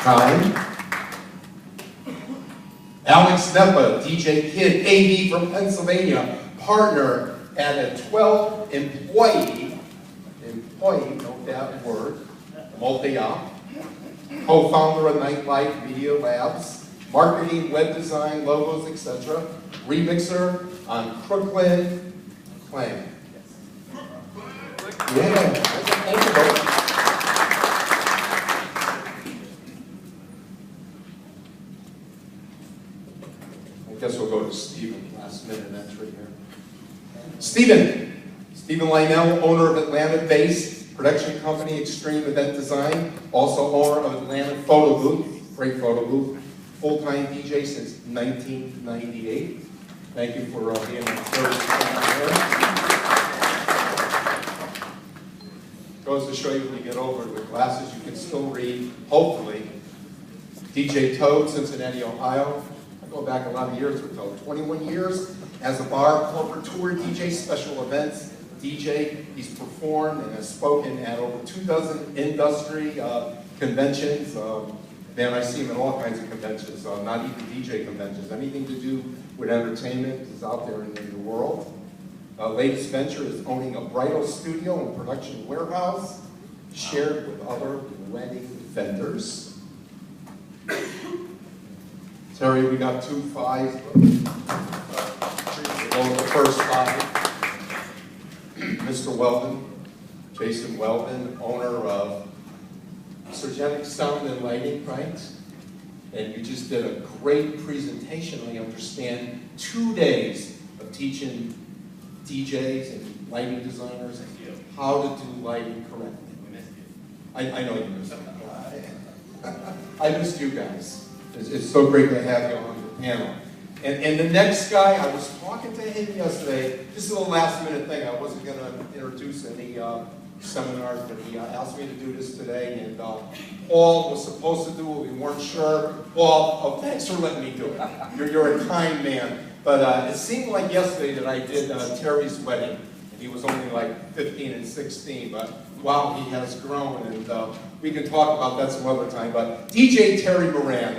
time. Alex Neppa, DJ Kid, AD from Pennsylvania, partner at a 12-employee, note that word, multi-op, co-founder of Nightlife Media Labs, marketing, web design, logos, etc., remixer on Crooklyn Clan. Yeah, thank you both. I guess we'll go to Stephen, last minute entry here. Stephen Lionel, owner of Atlanta-based production company Extreme Event Design, also owner of Atlanta Photo Booth, great photo booth, full-time DJ since 1998. Thank you for being the first here. Goes to show you when you get over it with glasses, you can still read, hopefully. DJ Toad, Cincinnati, Ohio. I go back a lot of years with Toad, 21 years as a bar, corporate tour DJ, special events DJ. He's performed and has spoken at over 2 dozen industry conventions. Man, I see him at all kinds of conventions, not even DJ conventions. Anything to do with entertainment is out there in the world. Latest venture is owning a bridal studio and production warehouse, shared with other wedding vendors. Terry, we got 2 5s, but we'll go with the first 5. Mr. Weldon, Jason Weldon, owner of Surgenic Sound and Lighting, right? And you just did a great presentation, I understand. 2 days of teaching DJs and lighting designers how to do lighting correctly. I know you missed it. I missed you guys. It's so great to have you on the panel. And the next guy, I was talking to him yesterday. This is a last minute thing. I wasn't going to introduce any seminars, but he asked me to do this today. And Paul was supposed to do it. We weren't sure. Paul, thanks for letting me do it. You're a kind man. But it seemed like yesterday that I did Terry's wedding. And he was only like 15 and 16. But wow, he has grown. And we can talk about that some other time. But DJ Terry Moran,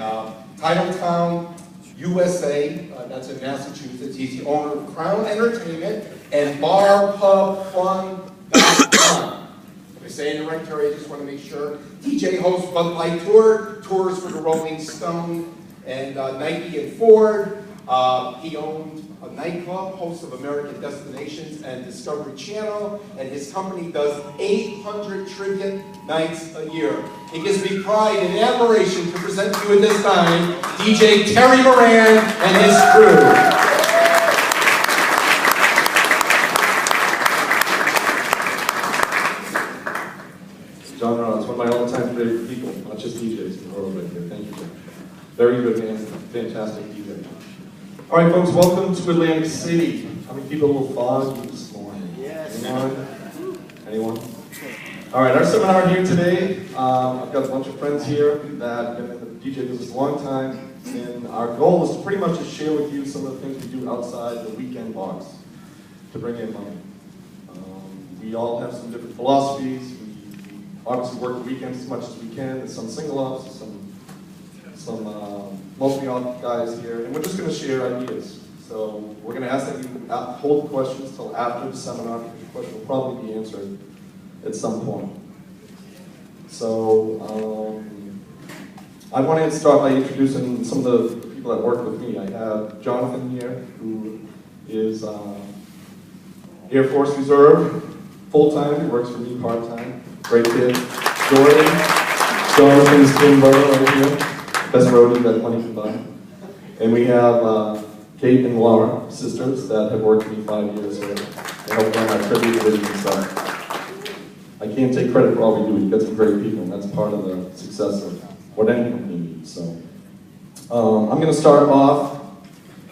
Titletown, USA, that's in Massachusetts. He's the owner of Crown Entertainment and Bar Pub Fun.com. Am I saying it right, Terry? I just want to make sure. DJ hosts Bud Light Tour, tours for the Rolling Stone and Nike and Ford. He owned a nightclub, host of American Destinations and Discovery Channel, and his company does 800 trivia nights a year. It gives me pride and admiration to present to you at this time DJ Terry Moran and his crew. John Rollins, one of my all-time favorite people, not just DJs in the world right here. Thank you, John. Very good man, fantastic DJ. All right, folks, welcome to Atlantic City. How many people will follow you this morning? Yes. Anyone? All right, our seminar here today, I've got a bunch of friends here that have been in the DJ business a long time, and our goal is to pretty much just share with you some of the things we do outside the weekend box to bring in money. We all have some different philosophies. We obviously work the weekends as much as we can. There's some single-ups, some multi-op guys here, and we're just going to share ideas. So we're going to ask that you hold questions till after the seminar, because your question will probably be answered at some point. So I want to start by introducing some of the people that work with me. I have Jonathan here, who is Air Force Reserve, full-time. He works for me part-time. Great kid. Jonathan's twin brother right here. Best roadie that money can buy. And we have Kate and Laura, sisters, that have worked with me 5 years here. They help run our tribute division and stuff. I can't take credit for all we do. We've got some great people, and that's part of the success of what any company needs. So I'm going to start off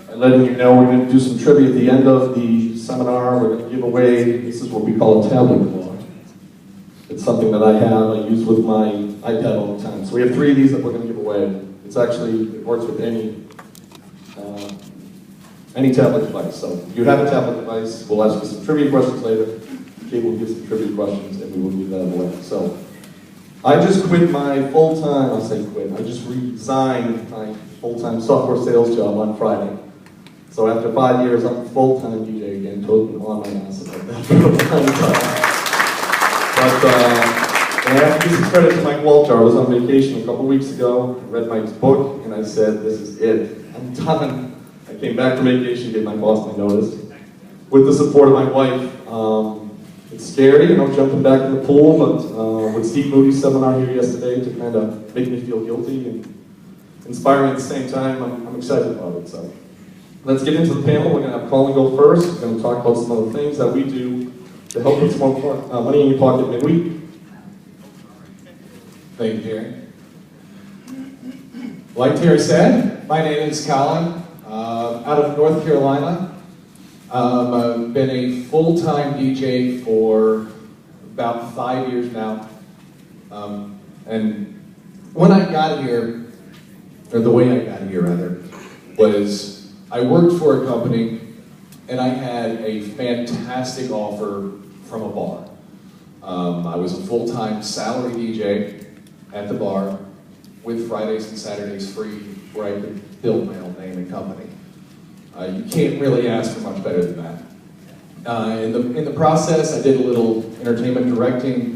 by letting you know we're going to do some trivia at the end of the seminar. We're going to give away, this is what we call a tablet card. It's something that I have, I use with my iPad all the time. So we have 3 of these that we're going to give away. It's actually, it works with any tablet device. So if you have a tablet device, we'll ask you some trivia questions later. Kate will give some trivia questions and we will give that away. So I just quit my full-time, I'll say quit, I just resigned my full-time software sales job on Friday. So after 5 years, I'm a full-time DJ again, totally on my ass about that for a long time. But and I have to give some credit to Mike Walter. I was on vacation a couple weeks ago, read Mike's book, and I said, this is it. I'm done. I came back from vacation, gave my boss my notice. With the support of my wife, it's scary, and I'm jumping back in the pool, but with Steve Moody's seminar here yesterday to kind of make me feel guilty and inspiring at the same time, I'm excited about it. So let's get into the panel. We're going to have Colin go first. We're going to talk about some other things that we do to help put some more money in your pocket midweek. Thank you, Terry. Like Terry said, my name is Colin, out of North Carolina. I've been a full-time DJ for about 5 years now. And when I got here, or the way I got here rather, was I worked for a company and I had a fantastic offer from a bar. I was a full-time salary DJ at the bar with Fridays and Saturdays free where I could build my own name and company. You can't really ask for much better than that. In the process, I did a little entertainment directing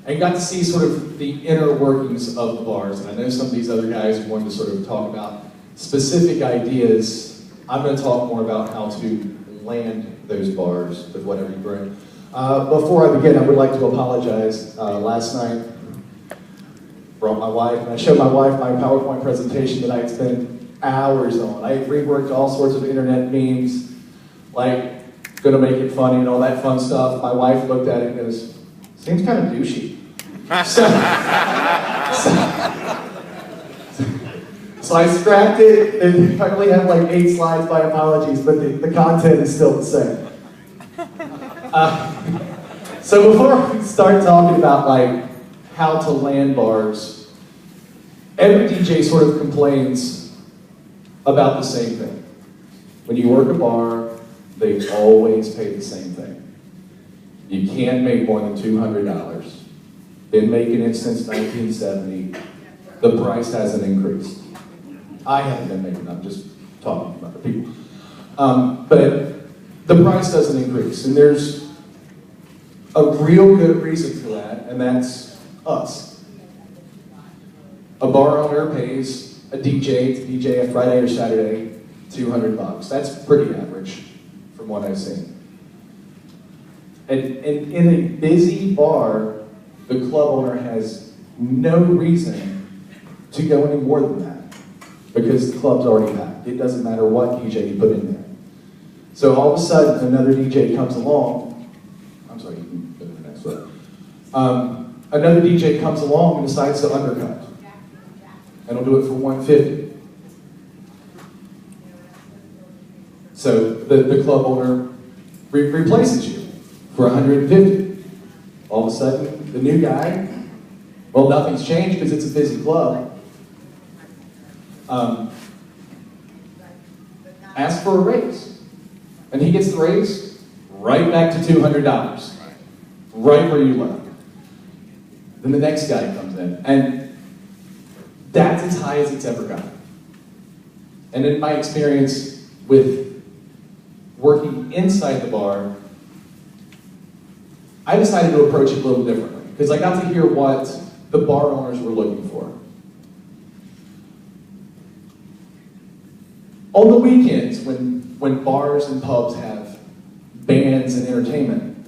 and got to see sort of the inner workings of the bars. And I know some of these other guys wanted to sort of talk about specific ideas. I'm going to talk more about how to land those bars with whatever you bring. Before I begin, I would like to apologize. Last night, brought my wife, and I showed my wife my PowerPoint presentation that I had spent hours on. I reworked all sorts of internet memes, like gonna make it funny and all that fun stuff. My wife looked at it and goes, seems kind of douchey. So I scrapped it, and I only have like 8 slides, my apologies, but the content is still the same. So before we start talking about like how to land bars, every DJ sort of complains about the same thing. When you work a bar, they always pay the same thing. You can't make more than $200. Been making it since 1970. The price hasn't increased. I haven't been making it, I'm just talking about the people. But the price doesn't increase, and there's a real good reason for that, and that's us. A bar owner pays a DJ to DJ a Friday or Saturday $200. That's pretty average from what I've seen. And in a busy bar, the club owner has no reason to go any more than that because the club's already packed. It doesn't matter what DJ you put in there. So all of a sudden, another DJ comes along. I'm sorry, you can go to the next one. Another DJ comes along and decides to undercut. And he'll do it for $150. So the club owner replaces you for $150. All of a sudden, the new guy, well, nothing's changed because it's a busy club. Asks for a raise. And he gets the raise right back to $200. Right where you left. Then the next guy comes in. And that's as high as it's ever gotten. And in my experience with working inside the bar, I decided to approach it a little differently because I got to hear what the bar owners were looking for. On the weekends, when bars and pubs have bands and entertainment,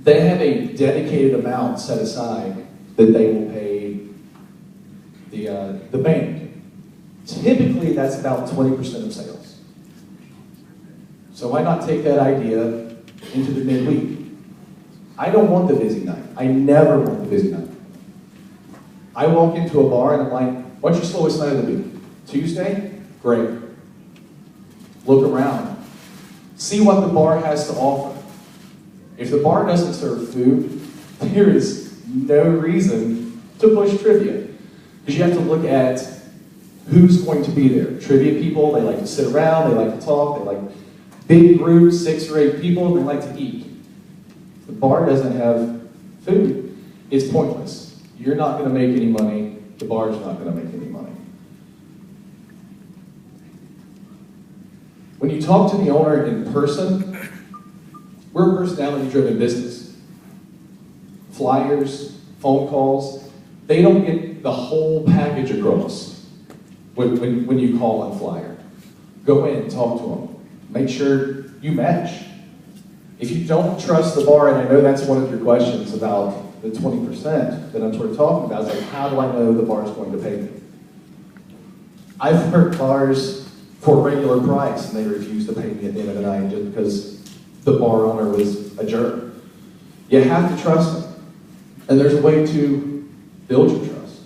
they have a dedicated amount set aside that they will pay the band. Typically, that's about 20% of sales. So why not take that idea into the midweek? I don't want the busy night. I never want the busy night. I walk into a bar and I'm like, what's your slowest night of the week? Tuesday? Great. Look around. See what the bar has to offer. If the bar doesn't serve food, there is no reason to push trivia. Because you have to look at who's going to be there. Trivia people, they like to sit around, they like to talk, they like big groups, 6 or 8 people, and they like to eat. If the bar doesn't have food, it's pointless. You're not going to make any money. The bar's not going to make any money. When you talk to the owner in person, we're a personality-driven business. Flyers, phone calls, they don't get the whole package across when you call and flyer. Go in, talk to them. Make sure you match. If you don't trust the bar, and I know that's one of your questions about the 20% that I'm sort of talking about, is like, how do I know the bar is going to pay me? I've worked bars for regular price, and they refused to pay me at the end of the night just because the bar owner was a jerk. You have to trust them. And there's a way to build your trust.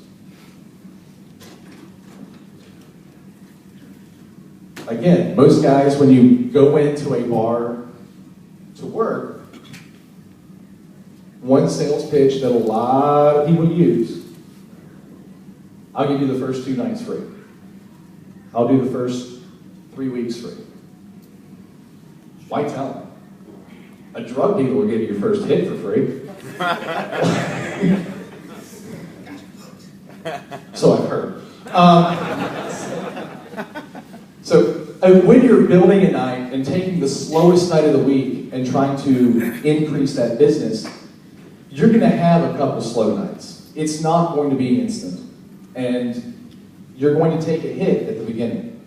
Again, most guys, when you go into a bar to work, one sales pitch that a lot of people use: I'll give you the first 2 nights free. I'll do the first 3 weeks free. Why tell them? A drug dealer will give you your first hit for free. So I've heard. When you're building a night and taking the slowest night of the week and trying to increase that business, you're going to have a couple slow nights. It's not going to be instant. And you're going to take a hit at the beginning.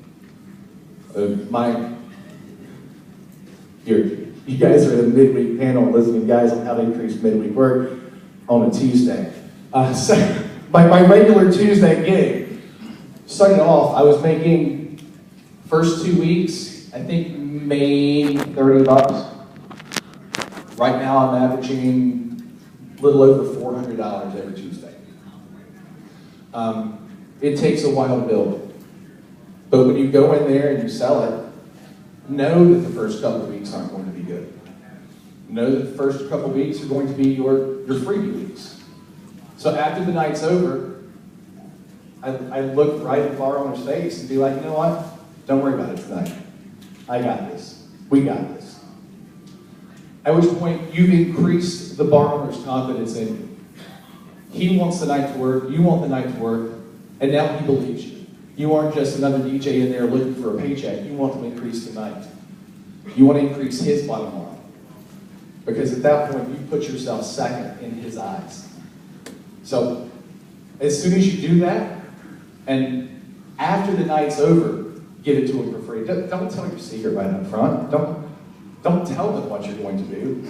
You guys are in a midweek panel listening, guys, on how to increase midweek work on a Tuesday. So my regular Tuesday gig, started off, I was making, first 2 weeks, I think made $30. Right now I'm averaging a little over $400 every Tuesday. It takes a while to build. But when you go in there and you sell it, know that the first couple of weeks aren't going to be good. Know that the first couple of weeks are going to be your freebie weeks. So after the night's over, I look right at the bar owner's face and be like, you know what? Don't worry about it tonight. I got this. We got this. At which point, you've increased the bar owner's confidence in you. He wants the night to work, you want the night to work, and now he believes you. You aren't just another DJ in there looking for a paycheck. You want to increase the night. You want to increase his bottom line. Because at that point, you put yourself second in his eyes. So, as soon as you do that, and after the night's over, give it to him for free. Don't tell your secret right up front. Don't tell them what you're going to do.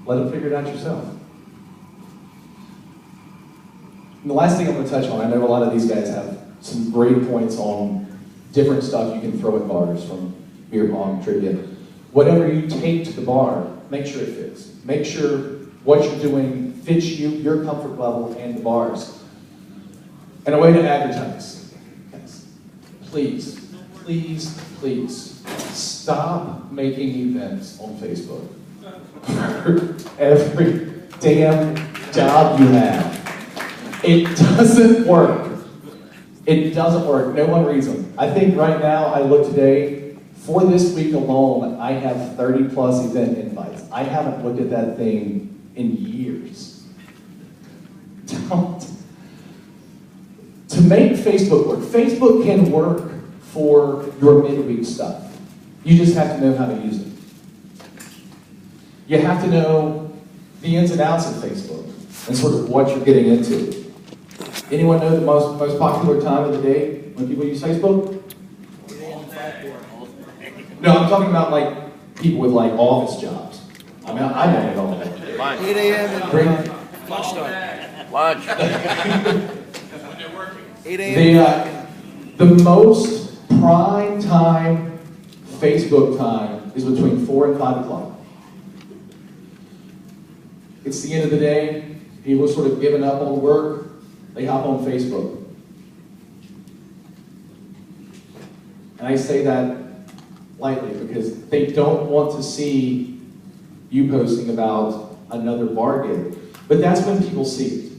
Let them figure it out yourself. And the last thing I'm going to touch on, I know a lot of these guys have some great points on different stuff you can throw at bars, from beer pong, trivia. Whatever you take to the bar, make sure it fits. Make sure what you're doing fits you, your comfort level, and the bars. And a way to advertise. Guys, please, please, please, stop making events on Facebook for every damn job you have. It doesn't work. It doesn't work. No one reason. I think right now, I look today, for this week alone, I have 30 plus event invites. I haven't looked at that thing in years. Don't. To make Facebook work, Facebook can work for your midweek stuff. You just have to know how to use it. You have to know the ins and outs of Facebook and sort of what you're getting into. Anyone know the most popular time of the day when people use Facebook? No, I'm talking about like people with like office jobs. I mean, I know it all. 8 a.m. Lunchtime. Lunch. 8 a.m. The most prime time Facebook time is between 4 and 5 o'clock. It's the end of the day. People are sort of giving up on work. They hop on Facebook. And I say that lightly because they don't want to see you posting about another bar gig. But that's when people see it.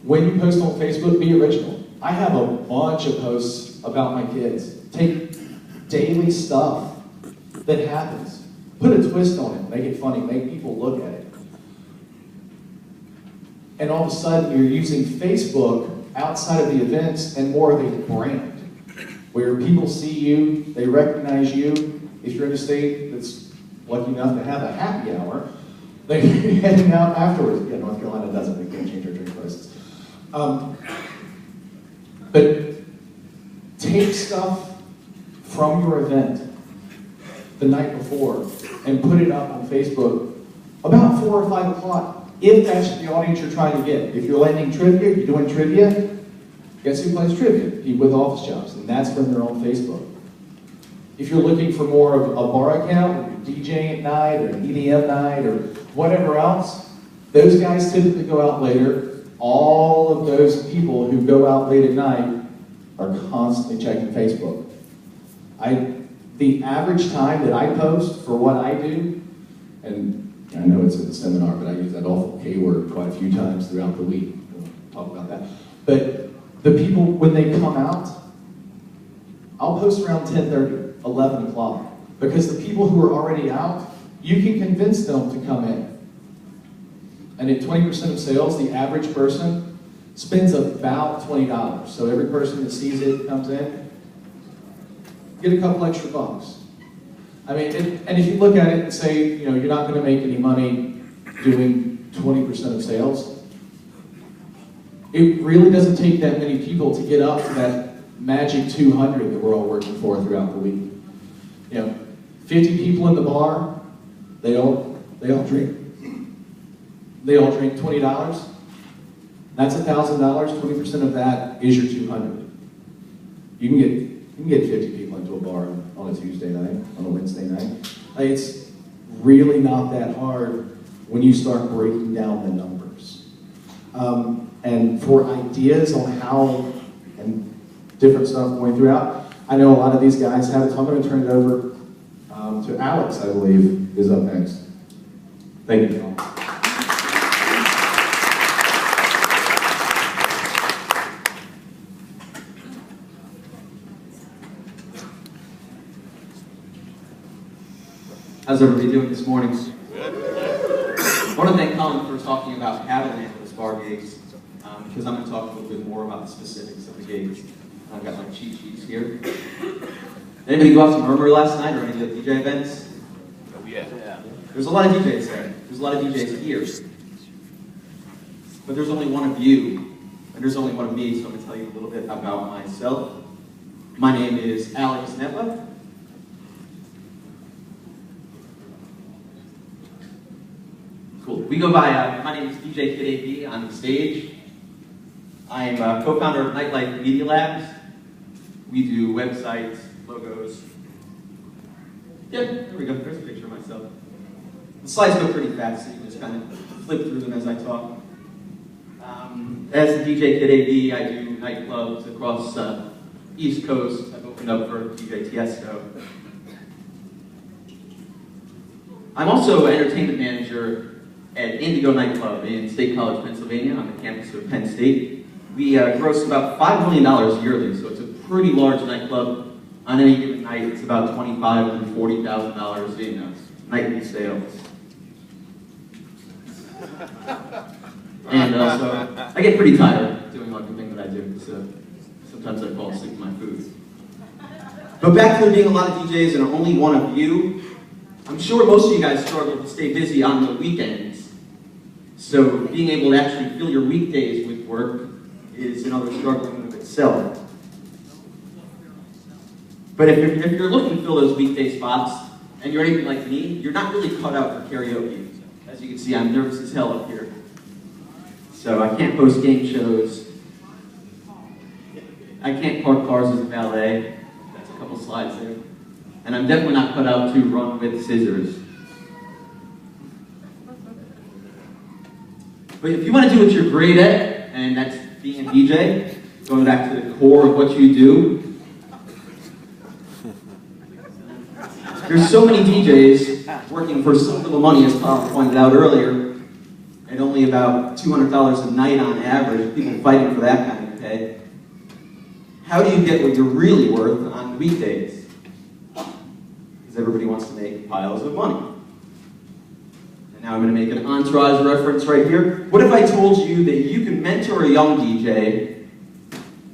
When you post on Facebook, be original. I have a bunch of posts about my kids. Take daily stuff that happens. Put a twist on it. Make it funny. Make people look at it. And all of a sudden, you're using Facebook outside of the events and more of a brand, where people see you, they recognize you. If you're in a state that's lucky enough to have a happy hour, they're heading out afterwards. Yeah, North Carolina doesn't, they can't change their drink prices. But take stuff from your event the night before and put it up on Facebook about 4 or 5 o'clock, if that's the audience you're trying to get. If you're landing trivia, you're doing trivia, guess who plays trivia? People with office jobs, and that's when they're on Facebook. If you're looking for more of a bar account, or you're DJing at night, or an EDM night, or whatever else, those guys typically go out later. All of those people who go out late at night are constantly checking Facebook. The average time that I post for what I do, and I know it's a seminar, but I use that awful K word quite a few times throughout the week. We'll talk about that. But the people, when they come out, I'll post around 10:30, 11 o'clock. Because the people who are already out, you can convince them to come in. And at 20% of sales, the average person spends about $20. So every person that sees it comes in, get a couple extra bucks. I mean, and if you look at it and say, you know, you're not going to make any money doing 20% of sales, it really doesn't take that many people to get up to that magic 200 that we're all working for throughout the week. You know, 50 people in the bar, they all drink $20. That's $1,000. 20% of that is your 200. You can get 50 people into a bar on a Tuesday night, on a Wednesday night. Like, it's really not that hard when you start breaking down the numbers. And for ideas on how and different stuff going throughout, I know a lot of these guys have it, so I'm going to turn it over to Alex, I believe, is up next. Thank you, John. How's everybody doing this morning? I want to thank Colin for talking about how to handle his bar gigs, because I'm going to talk a little bit more about the specifics of the gigs. I've got my cheat sheets here. Anybody go out to Murmur last night or any of the DJ events? Oh, yeah. There's a lot of DJs there. There's a lot of DJs here. But there's only one of you, and there's only one of me, so I'm going to tell you a little bit about myself. My name is Alex Nepa. Cool. We go by, my name is DJ Kid AB on the stage. I am a co-founder of Nightlife Media Labs. We do websites, logos. Yeah, there we go. There's a picture of myself. The slides go pretty fast, so you can just kind of flip through them as I talk. As the DJ Kid AB, I do nightclubs across East Coast. I've opened up for DJ Tiesto. I'm also an entertainment manager at Indigo Nightclub in State College, Pennsylvania, on the campus of Penn State. We gross about $5 million yearly, so it's a pretty large nightclub. On any given night, it's about $25,000 to $40,000 in nightly sales. And also, I get pretty tired doing everything that I do, so sometimes I fall asleep in my food. But back to there being a lot of DJs and only one of you, I'm sure most of you guys struggle to stay busy on the weekends. So being able to actually fill your weekdays with work is another struggle in of itself. But if you're looking to fill those weekday spots, and you're anything like me, you're not really cut out for karaoke. As you can see, I'm nervous as hell up here. So I can't host game shows. I can't park cars as a valet. That's a couple slides there. And I'm definitely not cut out to run with scissors. But if you want to do what you're great at, and that's being a DJ, going back to the core of what you do, there's so many DJs working for so little money, as Paul pointed out earlier, and only about $200 a night on average, people fighting for that kind of pay. How do you get what you're really worth on weekdays? Because everybody wants to make piles of money. And Now I'm going to make an Entourage reference right here. What if I told you that you can mentor a young DJ,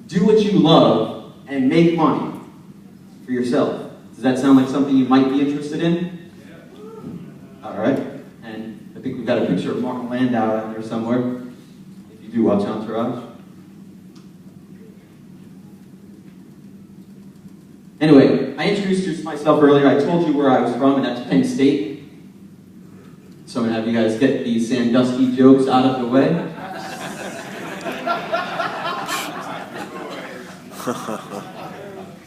do what you love, and make money for yourself? Does that sound like something you might be interested in? All right. And I think we've got a picture of Martin Landau out there somewhere. If you do watch Entourage. Anyway, I introduced myself earlier. I told you where I was from, and that's Penn State. So I'm going to have you guys get these Sandusky jokes out of the way.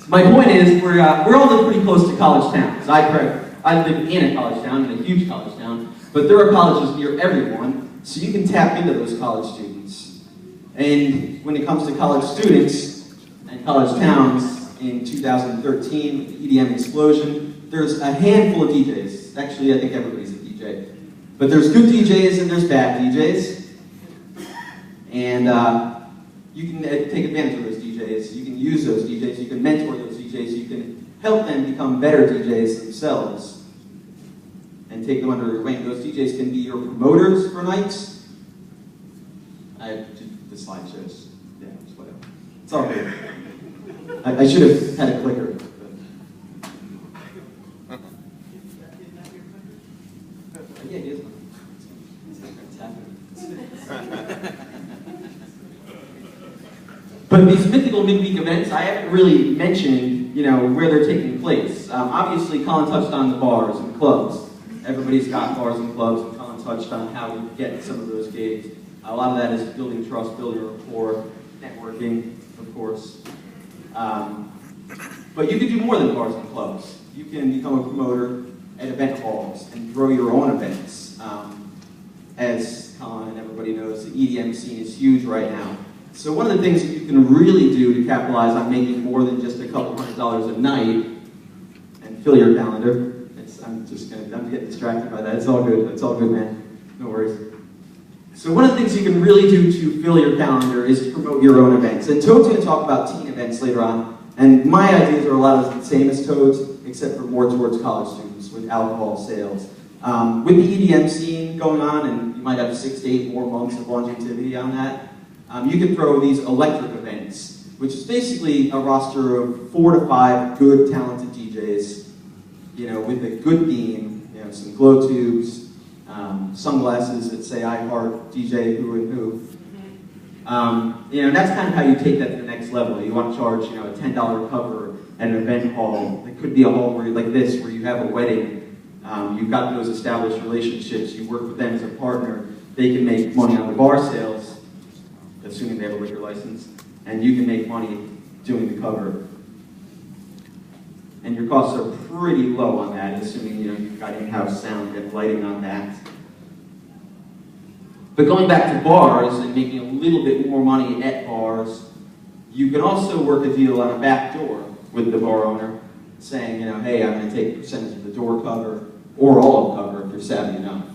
My point is, we're all live pretty close to college towns. I live in a college town, in a huge college town, but there are colleges near everyone, so you can tap into those college students. And when it comes to college students and college towns, in 2013, with the EDM explosion, there's a handful of DJs. Actually, I think everybody's a DJ. But there's good DJs and there's bad DJs. And you can take advantage of those DJs. You can use those DJs. You can mentor those DJs. You can help them become better DJs themselves and take them under your wing. Those DJs can be your promoters for nights. The slide shows. Yeah, just whatever. It's all good. I should have had a clicker. Yeah, he is. But these mythical midweek events, I haven't really mentioned, where they're taking place. Obviously, Colin touched on the bars and clubs. Everybody's got bars and clubs, and Colin touched on how we get some of those gigs. A lot of that is building trust, building rapport, networking, of course. But you can do more than bars and clubs. You can become a promoter at event halls and grow your own events. As Colin and everybody knows, the EDM scene is huge right now. So one of the things that you can really do to capitalize on making more than just a couple $100 a night and fill your calendar. I'm getting distracted by that. It's all good. It's all good, man. No worries. So one of the things you can really do to fill your calendar is to promote your own events. And Toad's going to talk about teen events later on. And my ideas are a lot of the same as Toad's, except for more towards college students with alcohol sales. With the EDM scene going on, and you might have 6 to 8 more months of longevity on that, you can throw these electric events, which is basically a roster of 4 to 5 good, talented DJs, with a good theme, some glow tubes, sunglasses that say I heart DJ who and who. That's kind of how you take that to the next level. You want to charge, a $10 cover at an event hall. It could be a hall where like this, where you have a wedding. You've got those established relationships. You work with them as a partner. They can make money on the bar sales, assuming they have a liquor license, and you can make money doing the cover. And your costs are pretty low on that, assuming you've got in-house sound and lighting on that. But going back to bars and making a little bit more money at bars, you can also work a deal on a back door with the bar owner, saying, hey, I'm going to take a percentage of the door cover, or all of cover if you're savvy enough.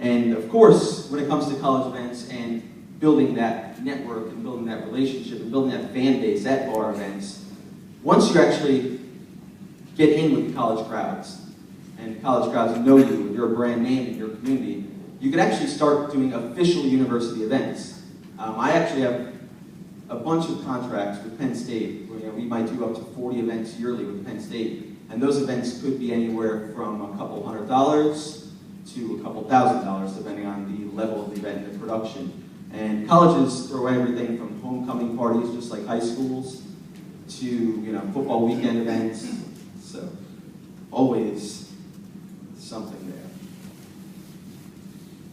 And of course, when it comes to college events and building that network and building that relationship and building that fan base at bar events, once you actually get in with the college crowds, and the college crowds know you, and you're a brand name in your community, you can actually start doing official university events. I actually have a bunch of contracts with Penn State, where we might do up to 40 events yearly with Penn State, and those events could be anywhere from a couple $100 to a couple $1,000, depending on the level of the event and the production. And colleges throw everything from homecoming parties, just like high schools, to football weekend events. So always something there.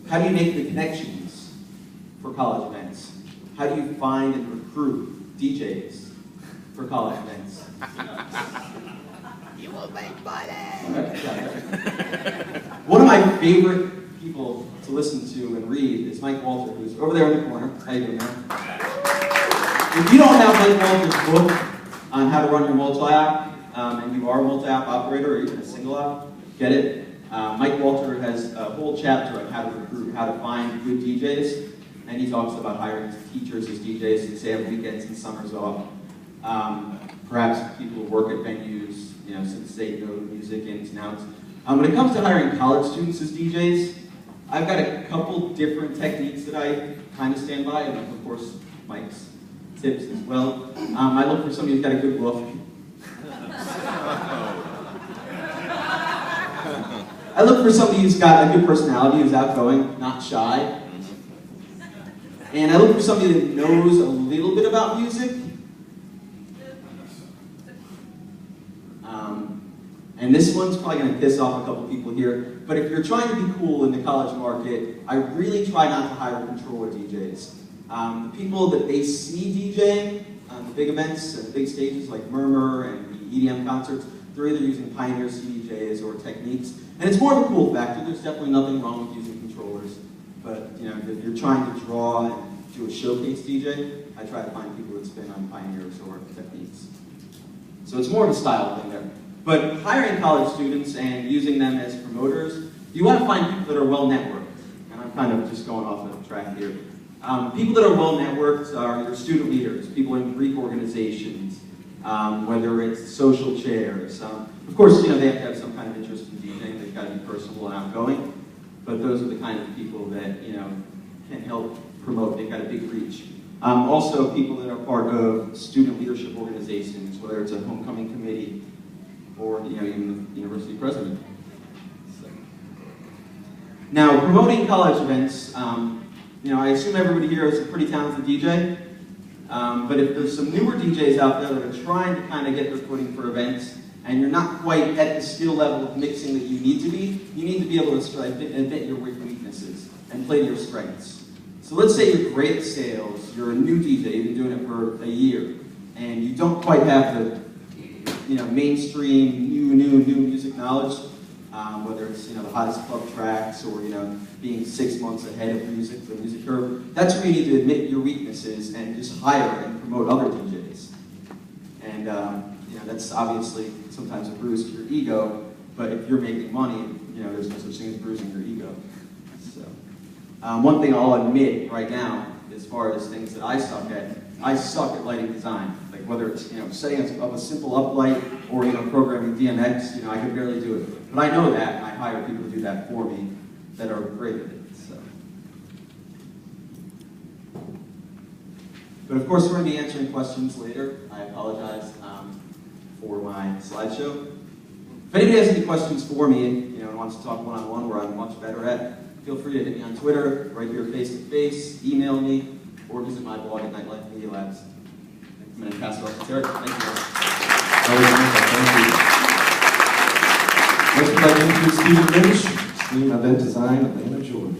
How do you make the connections for college events? How do you find and recruit DJs for college events? You will make money! One of my favorite people to listen to and read is Mike Walter, who's over there in the corner. How you doing, man? If you don't have Mike Walter's book on how to run your multi-app, and you are a multi-app operator or even a single app, get it. Mike Walter has a whole chapter on how to recruit, how to find good DJs, and he talks about hiring teachers as DJs since they have weekends and summers off. perhaps people who work at venues, you know, since they know music ins and outs. When it comes to hiring college students as DJs, I've got a couple different techniques that I kind of stand by, and of course, Mike's tips as well. I look for somebody who's got a good look. I look for somebody who's got a good personality, who's outgoing, not shy. And I look for somebody that knows a little bit about music. And this one's probably going to piss off a couple people here, but if you're trying to be cool in the college market, I really try not to hire controller DJs. The people that they see DJing on the big events and the big stages like Murmur and the EDM concerts, they're either using Pioneer CDJs or Techniques. And it's more of a cool factor. There's definitely nothing wrong with using controllers. But you know, if you're trying to draw and do a showcase DJ, I try to find people that spin on Pioneers or Techniques. So it's more of a style thing there. But hiring college students and using them as promoters, you want to find people that are well networked. And I'm kind of just going off the track here. People that are well networked are your student leaders, people in Greek organizations, whether it's social chairs. Of course, you know, they have to have some kind of interest in DJing. They've got to be personable and outgoing. But those are the kind of people that, you know, can help promote. They've got a big reach. Also, people that are part of student leadership organizations, whether it's a homecoming committee or, you know, even the university president. So. Now, promoting college events, you know, I assume everybody here is a pretty talented DJ. But if there's some newer DJs out there that are trying to kind of get their footing for events, and you're not quite at the skill level of mixing that you need to be able to admit your weaknesses and play to your strengths. So let's say you're great at sales, you're a new DJ, you've been doing it for a year, and you don't quite have the, you know, mainstream new music knowledge, whether it's, you know, the hottest club tracks or, you know, being 6 months ahead of the music curve. That's where you need to admit your weaknesses and just hire and promote other DJs. And you know, that's obviously sometimes a bruise to your ego, but if you're making money, you know, there's no such thing as bruising your ego. So, one thing I'll admit right now, as far as things that I suck at lighting design. Like whether it's, you know, setting up a simple uplight or, you know, programming DMX, you know, I could barely do it. But I know that, and I hire people to do that for me that are great at it. So. But of course, we're going to be answering questions later. I apologize for my slideshow. If anybody has any questions for me, you know, and wants to talk one-on-one where I'm much better at, feel free to hit me on Twitter, right here face-to-face, email me, or visit my blog at Nightlife Media Labs. I'm going to pass it off to Derek. Thank you, guys. Next, I'd like to introduce Stephen Lynch, Steam Event Design, Atlanta, Georgia.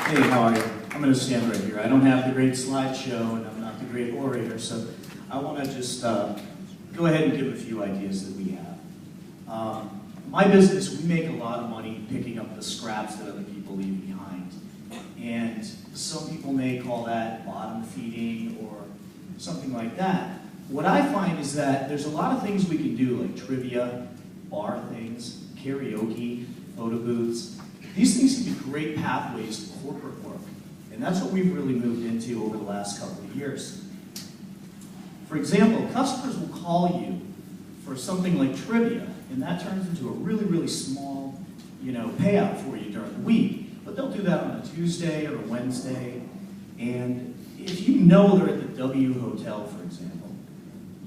Hey, how are you? I'm going to stand right here. I don't have the great slideshow, and I'm not the great orator, so I want to just go ahead and give a few ideas that we have. My business, we make a lot of money picking up the scraps that other people leave behind. And some people may call that bottom feeding or something like that. What I find is that there's a lot of things we can do, like trivia, bar things, karaoke, photo booths. These things can be great pathways to corporate work. And that's what we've really moved into over the last couple of years. For example, customers will call you for something like trivia, and that turns into a really, really small, you know, payout for you during the week. But they'll do that on a Tuesday or a Wednesday. And if you know they're at the W Hotel, for example,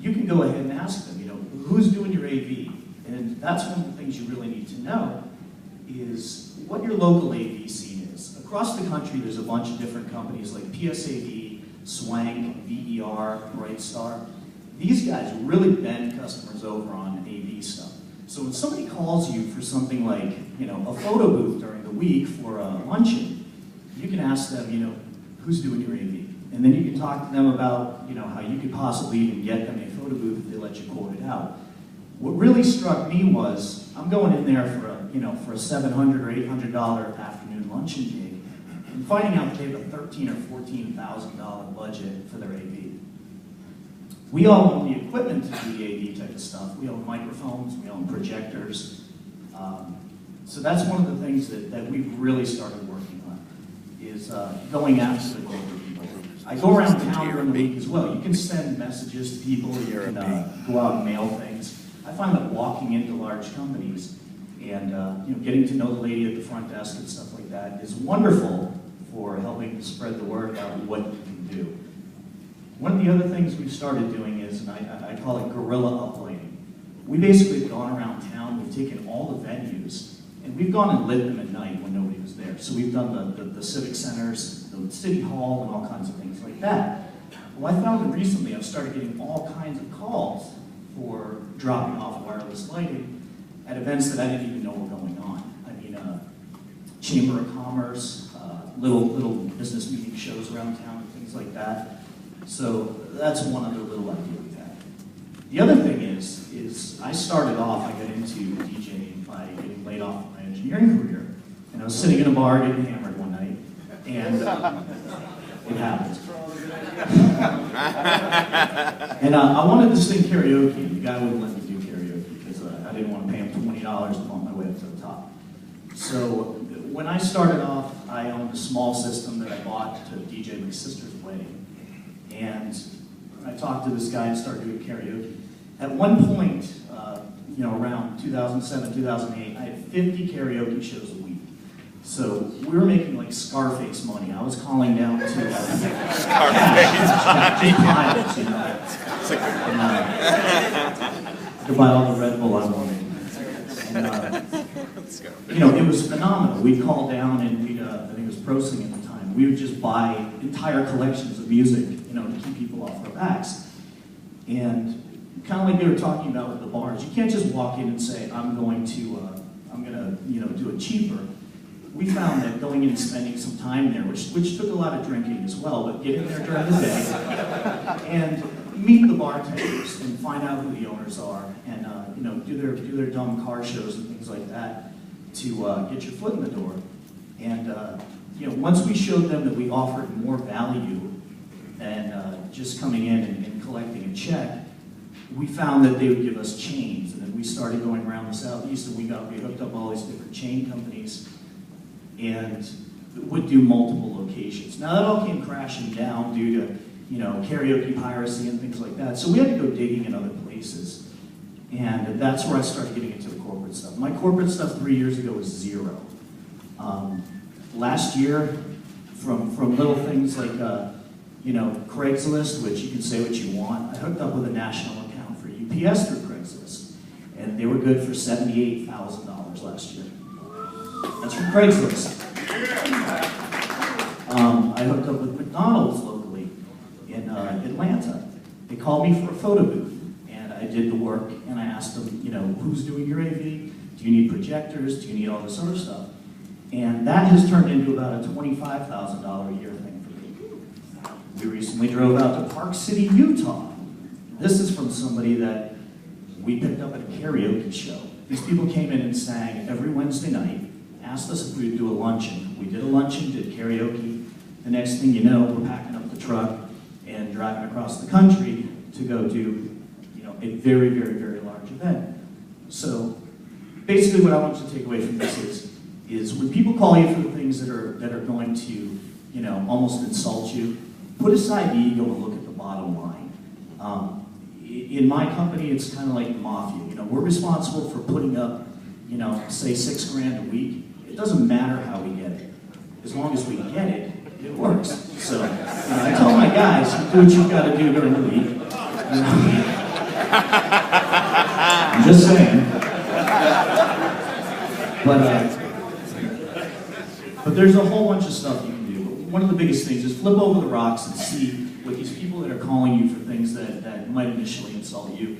you can go ahead and ask them, you know, who's doing your AV? And that's one of the things you really need to know is what your local AV scene is. Across the country, there's a bunch of different companies like PSAV, Swank, VER, Brightstar. These guys really bend customers over on AV stuff. So when somebody calls you for something like, you know, a photo booth during the week for a luncheon, you can ask them, you know, who's doing your AV? And then you can talk to them about, you know, how you could possibly even get them a photo booth if they let you quote it out. What really struck me was, I'm going in there for a, you know, for a $700 or $800 afternoon luncheon gig, and finding out they have a $13,000 or $14,000 budget for their AV. We all own the equipment to do the AV type of stuff. We own microphones, we own projectors. So that's one of the things that we've really started working on, is going after the corporate people. I go around town during the week as well. You can send messages to people, you can go out and mail things. I find that walking into large companies and getting to know the lady at the front desk and stuff like that is wonderful for helping to spread the word about what you can do. One of the other things we've started doing is, and I call it guerrilla uplighting. We basically have gone around town, we've taken all the venues, and we've gone and lit them at night when nobody was there. So we've done the civic centers, the city hall, and all kinds of things like that. Well, I found that recently I've started getting all kinds of calls for dropping off wireless lighting at events that I didn't even know were going on. I mean, Chamber of Commerce, little business meeting shows around town and things like that. So that's one other little idea we've had. The other thing is I started off, I got into DJing by getting laid off from my engineering career. And I was sitting in a bar getting hammered one night, and it happened. And I wanted to sing karaoke, and the guy wouldn't let me do karaoke because I didn't want to pay him $20 to bump my way up to the top. So when I started off, I owned a small system that I bought to DJ my sister's wedding. And I talked to this guy and started doing karaoke. At one point, around 2007, 2008, I had 50 karaoke shows a week. So we were making like Scarface money. I was calling down to piles, to buy all the Red Bull I wanted. And, it was phenomenal. We'd call down and we'd, I think it was Prosing at the time, we would just buy entire collections of music, to keep people off our backs. And kind of like they were talking about with the bars, you can't just walk in and say, I'm going to do it cheaper. We found that going in and spending some time there, which took a lot of drinking as well, but getting there during the day and meet the bartenders and find out who the owners are, and do their dumb car shows and things like that to get your foot in the door. And once we showed them that we offered more value than just coming in and collecting a check, we found that they would give us chains, and then we started going around the Southeast, and we hooked up all these different chain companies and would do multiple locations. Now that all came crashing down due to karaoke piracy and things like that, so we had to go digging in other places, and that's where I started getting into the corporate stuff. My corporate stuff 3 years ago was zero. Last year, from little things like Craigslist, which you can say what you want, I hooked up with a national account for UPS through Craigslist, and they were good for $78,000 last year. That's from Craigslist. I hooked up with McDonald's locally in Atlanta. They called me for a photo booth, and I did the work, and I asked them, who's doing your AV? Do you need projectors? Do you need all this other stuff? And that has turned into about a $25,000 a year thing for me. We recently drove out to Park City, Utah. This is from somebody that we picked up at a karaoke show. These people came in and sang every Wednesday night, asked us if we would do a luncheon. We did a luncheon, did karaoke. The next thing you know, we're packing up the truck and driving across the country to go do, a very, very, very large event. So basically what I want you to take away from this is when people call you for the things that are going to, almost insult you, put aside the ego and look at the bottom line. In my company, it's kind of like the mafia. We're responsible for putting up, say $6 grand a week. It doesn't matter how we get it. As long as we get it, it works. So I tell my guys, do what you've got to do during the week. I'm just saying. But there's a whole bunch of stuff you can do. One of the biggest things is flip over the rocks and see what these people that are calling you for things that might initially insult you,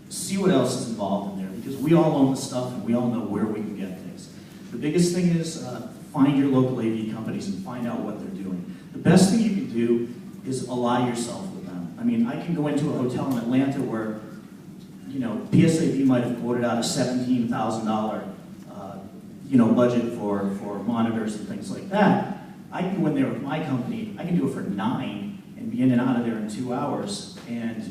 see what else is involved in there, because we all own the stuff and we all know where we can get things. The biggest thing is find your local AV companies and find out what they're doing. The best thing you can do is ally yourself with them. I mean, I can go into a hotel in Atlanta where, PSAV might have quoted out a $17,000 budget for monitors and things like that. I can go in there with my company, I can do it for $9 and be in and out of there in 2 hours, and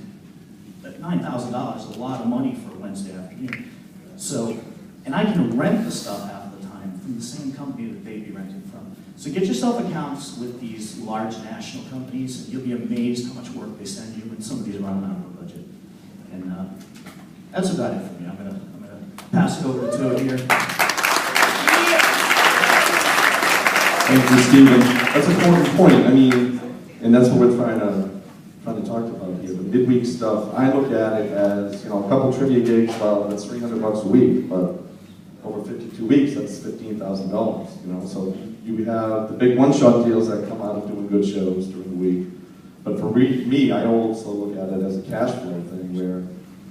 $9,000 is a lot of money for a Wednesday afternoon. So, and I can rent the stuff half the time from the same company that they'd be renting from. So get yourself accounts with these large national companies, and you'll be amazed how much work they send you when somebody's running out of a budget. And that's about it for me. I'm gonna pass it over to two here. Thank you, Stephen. That's an important point. I mean, and that's what we're trying to talk about here. The midweek stuff, I look at it as, a couple trivia gigs, well, that's $300 a week, but over 52 weeks, that's $15,000, So you have the big one-shot deals that come out of doing good shows during the week. But for me, I also look at it as a cash flow thing where,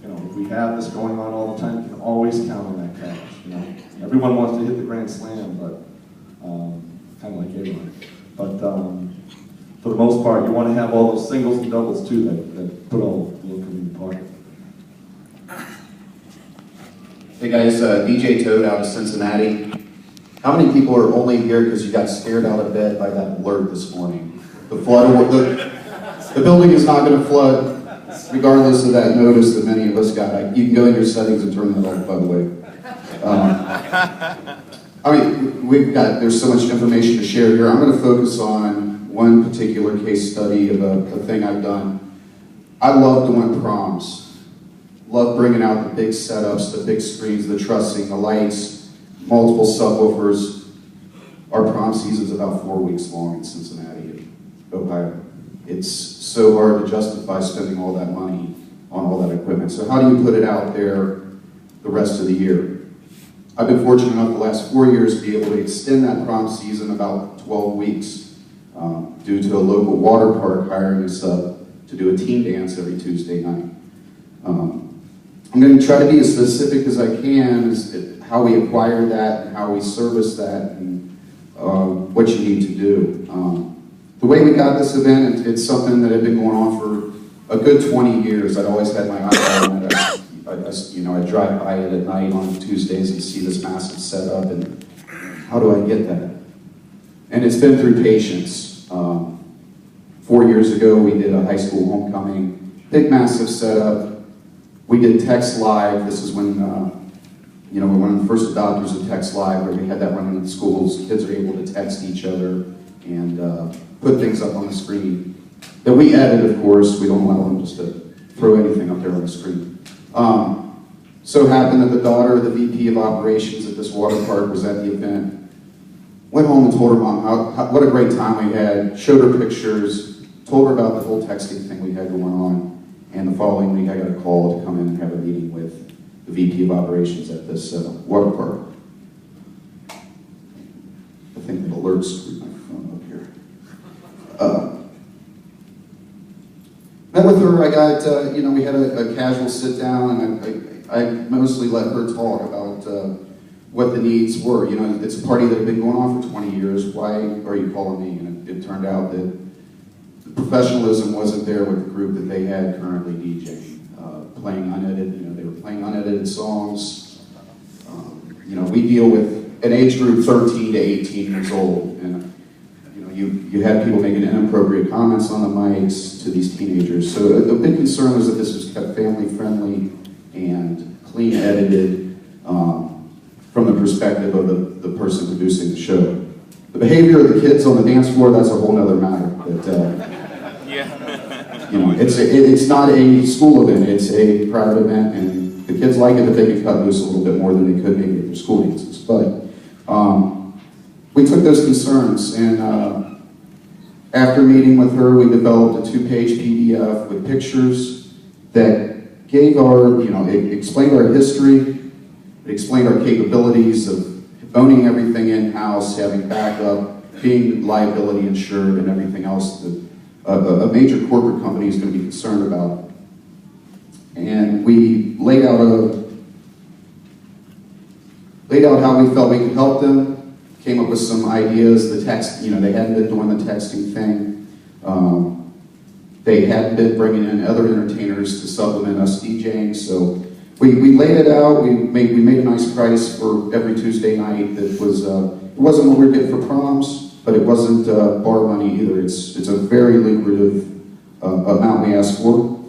if we have this going on all the time, you can always count on that cash, Everyone wants to hit the grand slam, but kind of like everyone. But for the most part, you want to have all those singles and doubles too that put all the income in your pocket. Hey guys, DJ Toad out of Cincinnati. How many people are only here because you got scared out of bed by that alert this morning? The building is not going to flood, regardless of that notice that many of us got. You can go in your settings and turn that off, by the way. There's so much information to share here. I'm going to focus on one particular case study of a thing I've done. I love doing proms. Love bringing out the big setups, the big screens, the trussing, the lights, multiple subwoofers. Our prom season's about 4 weeks long in Cincinnati, Ohio. It's so hard to justify spending all that money on all that equipment. So how do you put it out there the rest of the year? I've been fortunate enough the last 4 years to be able to extend that prom season about 12 weeks due to a local water park hiring us up to do a team dance every Tuesday night. I'm going to try to be as specific as I can as how we acquire that and how we service that and what you need to do. The way we got this event, it's something that had been going on for a good 20 years. I'd always had my eye on it. I drive by it at night on Tuesdays and see this massive setup, and how do I get that? And it's been through patience. 4 years ago, we did a high school homecoming, big massive setup. We did Text Live. This is when, we're one of the first adopters of Text Live, where we had that running in the schools. Kids are able to text each other and put things up on the screen that we edit, of course. We don't allow them just to throw anything up there on the screen. So happened that the daughter of the VP of operations at this water park was at the event, went home and told her mom what a great time we had, showed her pictures, told her about the whole texting thing we had going on, and the following week I got a call to come in and have a meeting with the VP of operations at this water park. I think the alerts screwed my phone up here. Met with her, I got, we had a casual sit down, and I mostly let her talk about what the needs were. It's a party that had been going on for 20 years. Why are you calling me? And it turned out that the professionalism wasn't there with the group that they had currently DJing, playing unedited. They were playing unedited songs. We deal with an age group 13 to 18 years old, and you had people making inappropriate comments on the mics to these teenagers. So the big concern was that this was kept family friendly and clean edited from the perspective of the person producing the show. The behavior of the kids on the dance floor, that's a whole other matter. But, it's not a school event, it's a private event, and the kids like it if they can cut loose a little bit more than they could maybe at their school dances. But we took those concerns, and after meeting with her, we developed a 2-page PDF with pictures that gave it explained our history, it explained our capabilities of owning everything in-house, having backup, being liability insured, and everything else that a major corporate company is going to be concerned about. And we laid out how we felt we could help them, came up with some ideas. The text, they hadn't been doing the texting thing. They hadn't been bringing in other entertainers to supplement us DJing, so we laid it out. We made a nice price for every Tuesday night. That was it wasn't what we were getting for proms, but it wasn't bar money either. It's a very lucrative amount we asked for.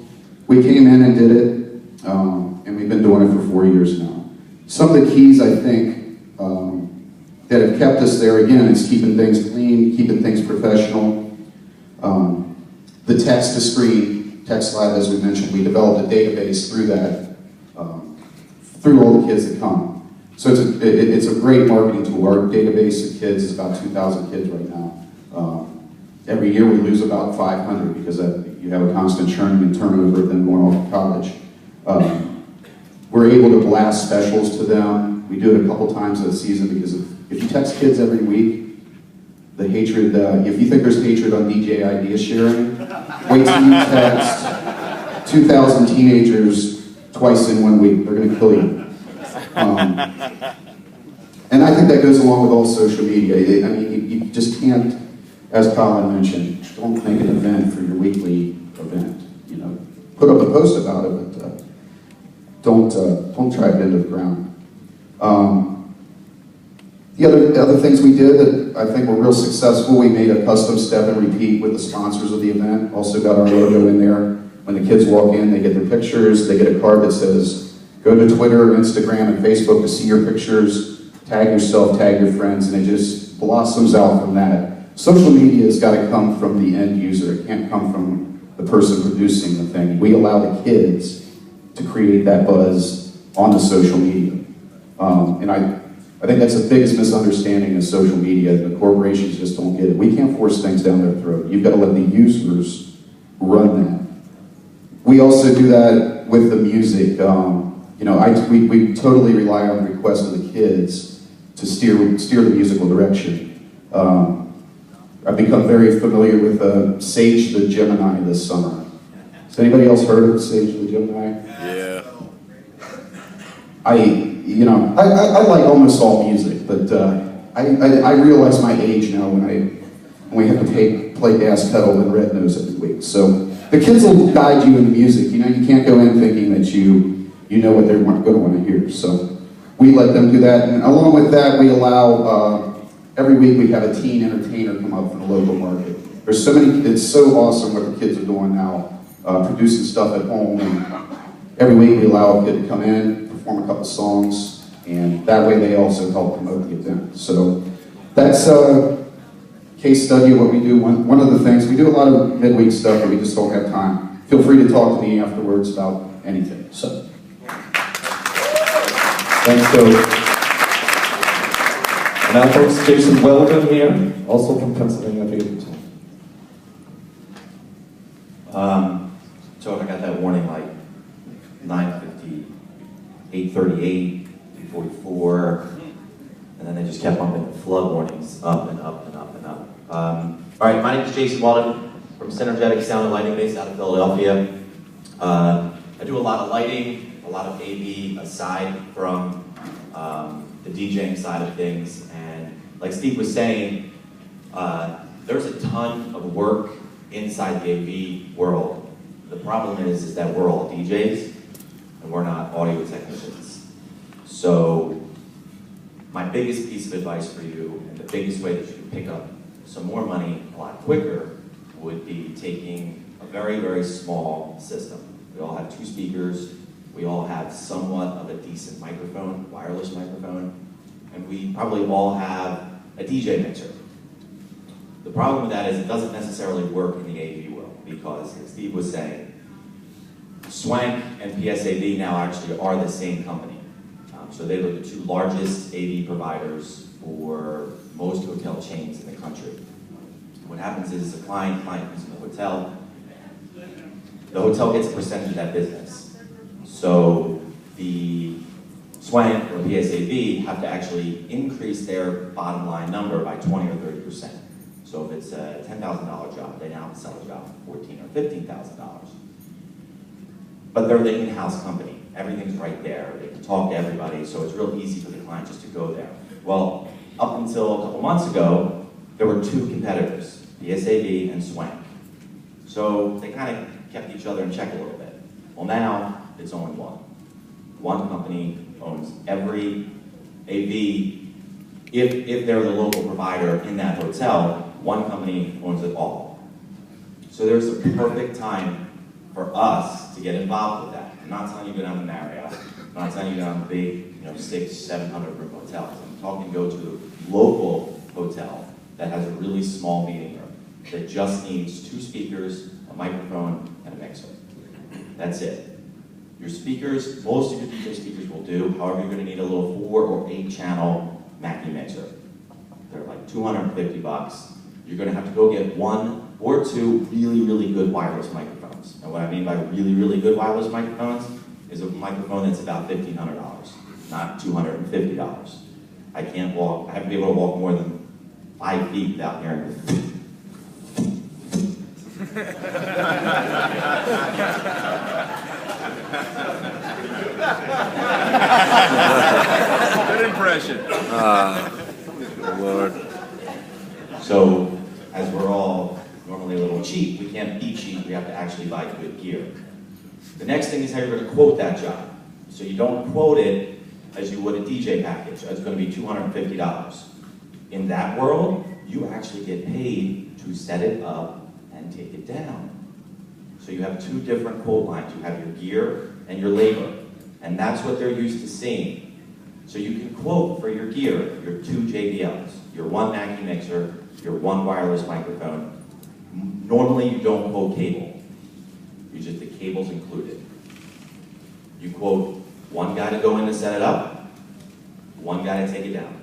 We came in and did it, and we've been doing it for 4 years now. Some of the keys, I think, that have kept us there. Again, it's keeping things clean, keeping things professional. The text to screen, Text Lab, as we mentioned, we developed a database through that, through all the kids that come. So it's a great marketing tool. Our database of kids is about 2,000 kids right now. Every year we lose about 500 because you have a constant churning and turnover of them going off to college. We're able to blast specials to them. We do it a couple times a season because if you text kids every week, the hatred, if you think there's hatred on DJ idea sharing, wait till you text 2,000 teenagers twice in 1 week. They're going to kill you. And I think that goes along with all social media. I mean, you just can't, as Colin mentioned, don't make an event for your weekly event. You know, put up a post about it, but don't try it into the ground. The other things we did that I think were real successful, we made a custom step and repeat with the sponsors of the event. Also got our logo in there. When the kids walk in, they get their pictures. They get a card that says, go to Twitter, Instagram, and Facebook to see your pictures. Tag yourself, tag your friends, and it just blossoms out from that. Social media has got to come from the end user. It can't come from the person producing the thing. We allow the kids to create that buzz on the social media. And I think that's the biggest misunderstanding of social media. The corporations just don't get it. We can't force things down their throat. You've got to let the users run that. We also do that with the music. You know, we totally rely on the request of the kids to steer the musical direction. I've become very familiar with Sage the Gemini this summer. Has anybody else heard of Sage the Gemini? Yeah. I like almost all music, but I realize my age now when we have to play gas pedal and red nose every week. So the kids will guide you in the music. You know, you can't go in thinking that you know what they're going to want to hear. So we let them do that, and along with that, we allow every week we have a teen entertainer come up from the local market. There's so many. It's so awesome what the kids are doing now, producing stuff at home. And every week we allow a kid to come in, perform a couple songs, and that way they also help promote the event. So that's a case study of what we do. One of the things, we do a lot of midweek stuff, but we just don't have time. Feel free to talk to me afterwards about anything. So, Thanks, Joe. And now, folks, Jason Weldon here, also from Pennsylvania. So I got that warning like 9:50, 8:38, 8:44, and then they just kept on making flood warnings up and up and up and up. All right, my name is Jason Weldon from Synergetic Sound and Lighting based out of Philadelphia. I do a lot of lighting, a lot of AV aside from the DJing side of things, and like Steve was saying, there's a ton of work inside the AV world. The problem is that we're all DJs and we're not audio technicians. So my biggest piece of advice for you, and the biggest way that you can pick up some more money a lot quicker, would be taking a very, very small system. We all have 2 speakers, we all have somewhat of a decent microphone, wireless microphone, and we probably all have a DJ mixer. The problem with that is it doesn't necessarily work in the AV world because, as Steve was saying, Swank and PSAV now actually are the same company. So they were the 2 largest AV providers for most hotel chains in the country. What happens is the client comes in the hotel gets a percentage of that business. So the Swank or PSAV have to actually increase their bottom line number by 20 or 30%. So if it's a $10,000 job, they now have to sell a job for $14,000 or $15,000. But they're the in-house company. Everything's right there. They can talk to everybody, so it's real easy for the client just to go there. Well, up until a couple months ago, there were 2 competitors, PSAV and Swank. So they kind of kept each other in check a little bit. Well, now it's only one. One company owns every AV. If they're the local provider in that hotel, one company owns it all. So there's a perfect time for us to get involved with that. I'm not telling you to go down to Marriott. I'm not telling you to go down to big, 600-700 room hotels. I'm talking go to local hotel that has a really small meeting room that just needs 2 speakers, a microphone, and a mixer. That's it. Your speakers, most of your DJ speakers will do, however, you're gonna need a little 4 or 8 channel Mackie mixer. They're like $250. You're gonna have to go get 1 or 2 really, really good wireless microphones. And what I mean by really, really good wireless microphones is a microphone that's about $1,500, not $250. I can't walk, I have to be able to walk more than 5 feet without hearing it. Good impression. Lord. So, as we're all normally a little cheap, we can't be cheap, we have to actually buy good gear. The next thing is how you're going to quote that job. So you don't quote it as you would a DJ package. It's going to be $250. In that world, you actually get paid to set it up and take it down. So you have 2 different quote lines. You have your gear and your labor. And that's what they're used to seeing. So you can quote for your gear, your 2 JBLs, your 1 Mackie mixer, your 1 wireless microphone. Normally you don't quote cable. You just, the cable's included. You quote 1 guy to go in to set it up, 1 guy to take it down.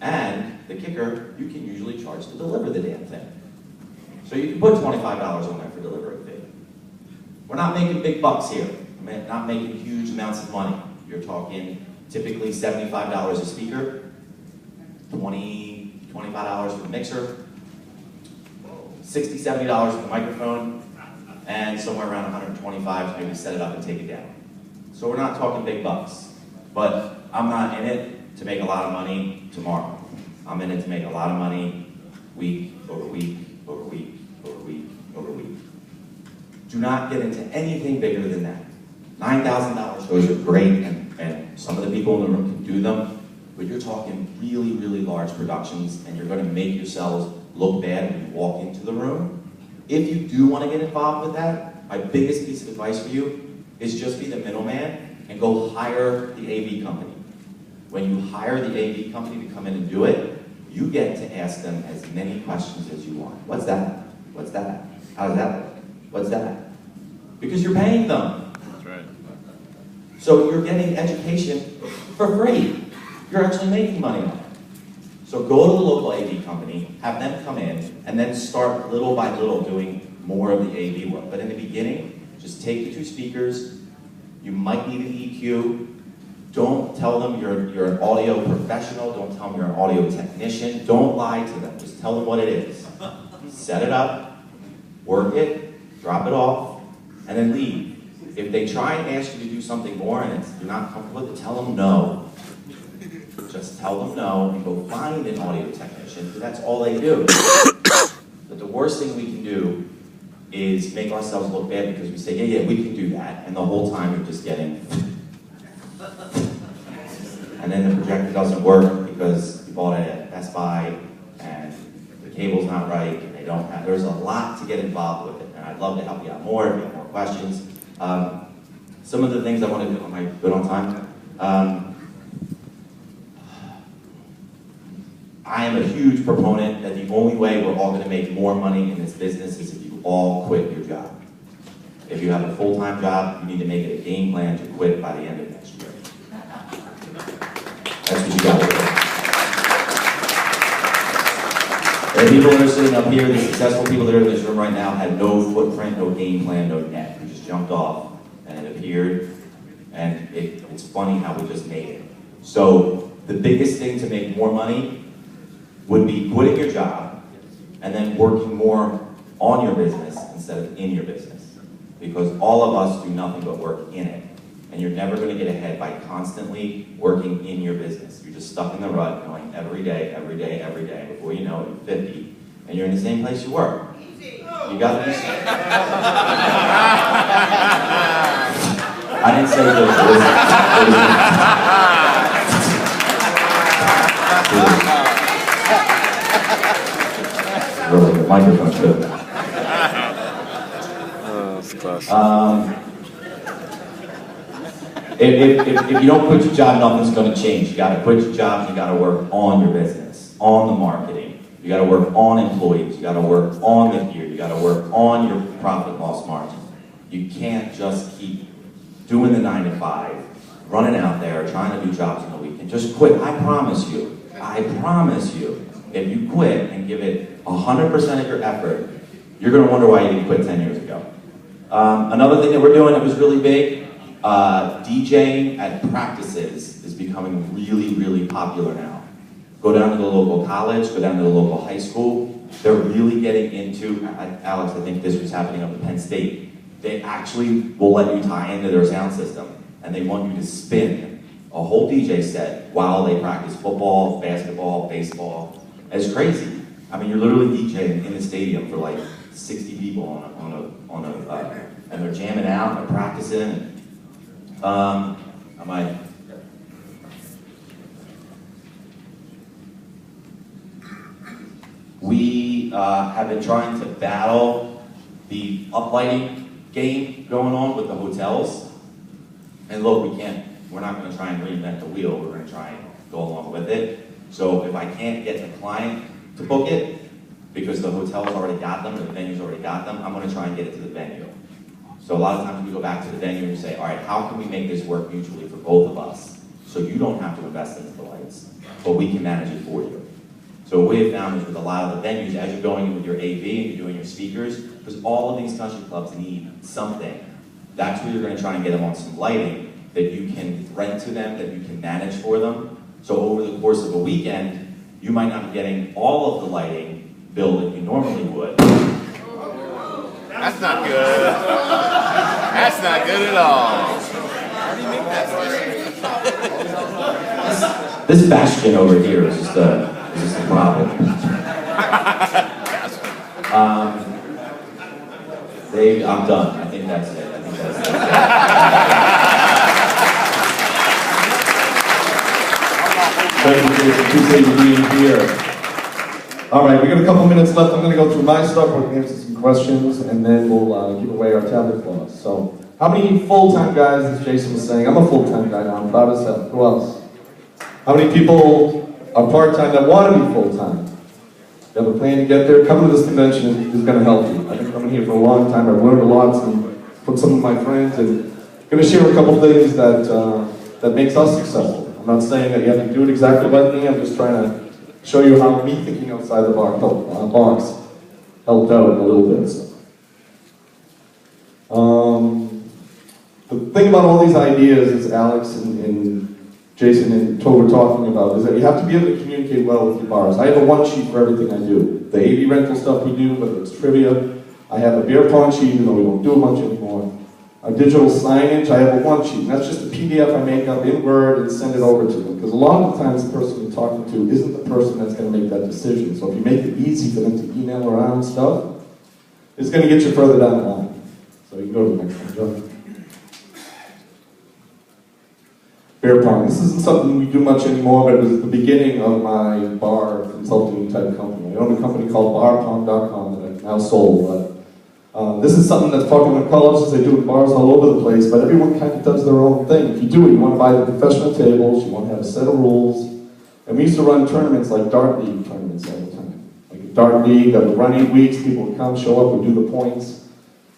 And the kicker, you can usually charge to deliver the damn thing. So you can put $25 on there for delivery fee. We're not making big bucks here. We're not making huge amounts of money. You're talking typically $75 a speaker, $25 for the mixer, $60, $70 for the microphone, and somewhere around $125 to maybe set it up and take it down. So we're not talking big bucks. But I'm not in it to make a lot of money tomorrow. I'm in it to make a lot of money week over week over week over week over week. Do not get into anything bigger than that. $9,000 shows are great, and some of the people in the room can do them, but you're talking really, really large productions, and you're going to make yourselves look bad when you walk into the room. If you do want to get involved with that, my biggest piece of advice for you is just be the middleman and go hire the AV company. When you hire the AV company to come in and do it, you get to ask them as many questions as you want. What's that? What's that? How does that work? What's that? Because you're paying them. That's right. So you're getting education for free. You're actually making money on it. So go to the local AV company, have them come in, and then start little by little doing more of the AV work. But in the beginning, just take the 2 speakers. You might need an EQ. Don't tell them you're an audio professional. Don't tell them you're an audio technician. Don't lie to them. Just tell them what it is. Set it up, work it, drop it off, and then leave. If they try and ask you to do something more and you're not comfortable with it, tell them no. Just tell them no and go find an audio technician, because that's all they do. But the worst thing we can do is make ourselves look bad because we say, yeah, we can do that, and the whole time you're just getting and then the projector doesn't work because you bought it at Best Buy and the cable's not right and they don't have, there's a lot to get involved with it, and I'd love to help you out more if you have more questions. Some of the things I want to do, am I good on time? I am a huge proponent that the only way we're all going to make more money in this business is if you all quit your job. If you have a full-time job, you need to make it a game plan to quit by the end of next year. That's what you got to do. The people that are sitting up here, the successful people that are in this room right now, had no footprint, no game plan, no net. We just jumped off, and it appeared, and it's funny how we just made it. So the biggest thing to make more money would be quitting your job and then working more on your business instead of in your business. Because all of us do nothing but work in it. And you're never going to get ahead by constantly working in your business. You're just stuck in the rut going every day, every day, every day. Before you know it, you're 50, and you're in the same place you were. You got this? I didn't say really good microphone too. Oh, it's classic. if you don't quit your job, nothing's going to change. You got to quit your job. You got to work on your business, on the marketing. You got to work on employees. You got to work on the gear. You got to work on your profit loss margin. You can't just keep doing the 9 to 5, running out there trying to do jobs on the weekend. Just quit. I promise you. I promise you. If you quit and give it 100% of your effort, you're going to wonder why you didn't quit 10 years ago. Another thing that we're doing that was really big, DJing at practices is becoming really, really popular now. Go down to the local college, go down to the local high school. They're really getting into, Alex, I think this was happening up at Penn State. They actually will let you tie into their sound system, and they want you to spin a whole DJ set while they practice football, basketball, baseball. It's crazy. I mean, you're literally DJing in the stadium for like 60 people and they're jamming out, they're practicing. We have been trying to battle the uplighting game going on with the hotels. And look, we're not going to try and reinvent the wheel, we're going to try and go along with it. So if I can't get the client to book it, because the hotel's already got them, the venue's already got them, I'm going to try and get it to the venue. So a lot of times we go back to the venue and say, all right, how can we make this work mutually for both of us? So you don't have to invest into the lights, but we can manage it for you. So what we have found is with a lot of the venues, as you're going in with your AV and you're doing your speakers, because all of these country clubs need something. That's where you're going to try and get them on some lighting that you can rent to them, that you can manage for them. So over the course of a weekend, you might not be getting all of the lighting bill that you normally would. That's not good. That's not good at all. How do you make that? This bastion over here is just a problem. I'm done. I think that's it. Thank you, Jason. Appreciate you being here. All right, we got a couple minutes left. I'm going to go through my stuff. We're going to answer some questions, and then we'll give away our tablet claws. So, how many full-time guys, as Jason was saying? I'm a full-time guy now. I'm proud as hell. Who else? How many people are part-time that want to be full-time? You have a plan to get there? Coming to this convention is going to help you. I've been coming here for a long time. I've learned a lot from some of my friends, and I'm going to share a couple things that makes us successful. I'm not saying that you have to do it exactly like me. I'm just trying to show you how me thinking outside the box helped out a little bit. So. The thing about all these ideas, as Alex and Jason and Tobe were talking about, is that you have to be able to communicate well with your bars. I have a one sheet for everything I do. The AV rental stuff we do, whether it's trivia, I have a beer pong sheet, even though we don't do a bunch anymore. Our digital signage, I have a one sheet, and that's just a PDF I make up in Word and send it over to them. Because a lot of the times the person you're talking to isn't the person that's going to make that decision. So if you make it easy for them to email around stuff, it's going to get you further down the line. So you can go to the next one, Joe. Beer pong. This isn't something we do much anymore, but it was the beginning of my bar consulting type company. I own a company called barpong.com that I've now sold. But this is something that's popular in colleges. They do it in bars all over the place, but everyone kind of does their own thing. If you do it, you want to buy the professional tables, you want to have a set of rules. And we used to run tournaments like Dart League tournaments all the time. Like a Dart League, that would run 8 weeks, people would come, show up, would do the points.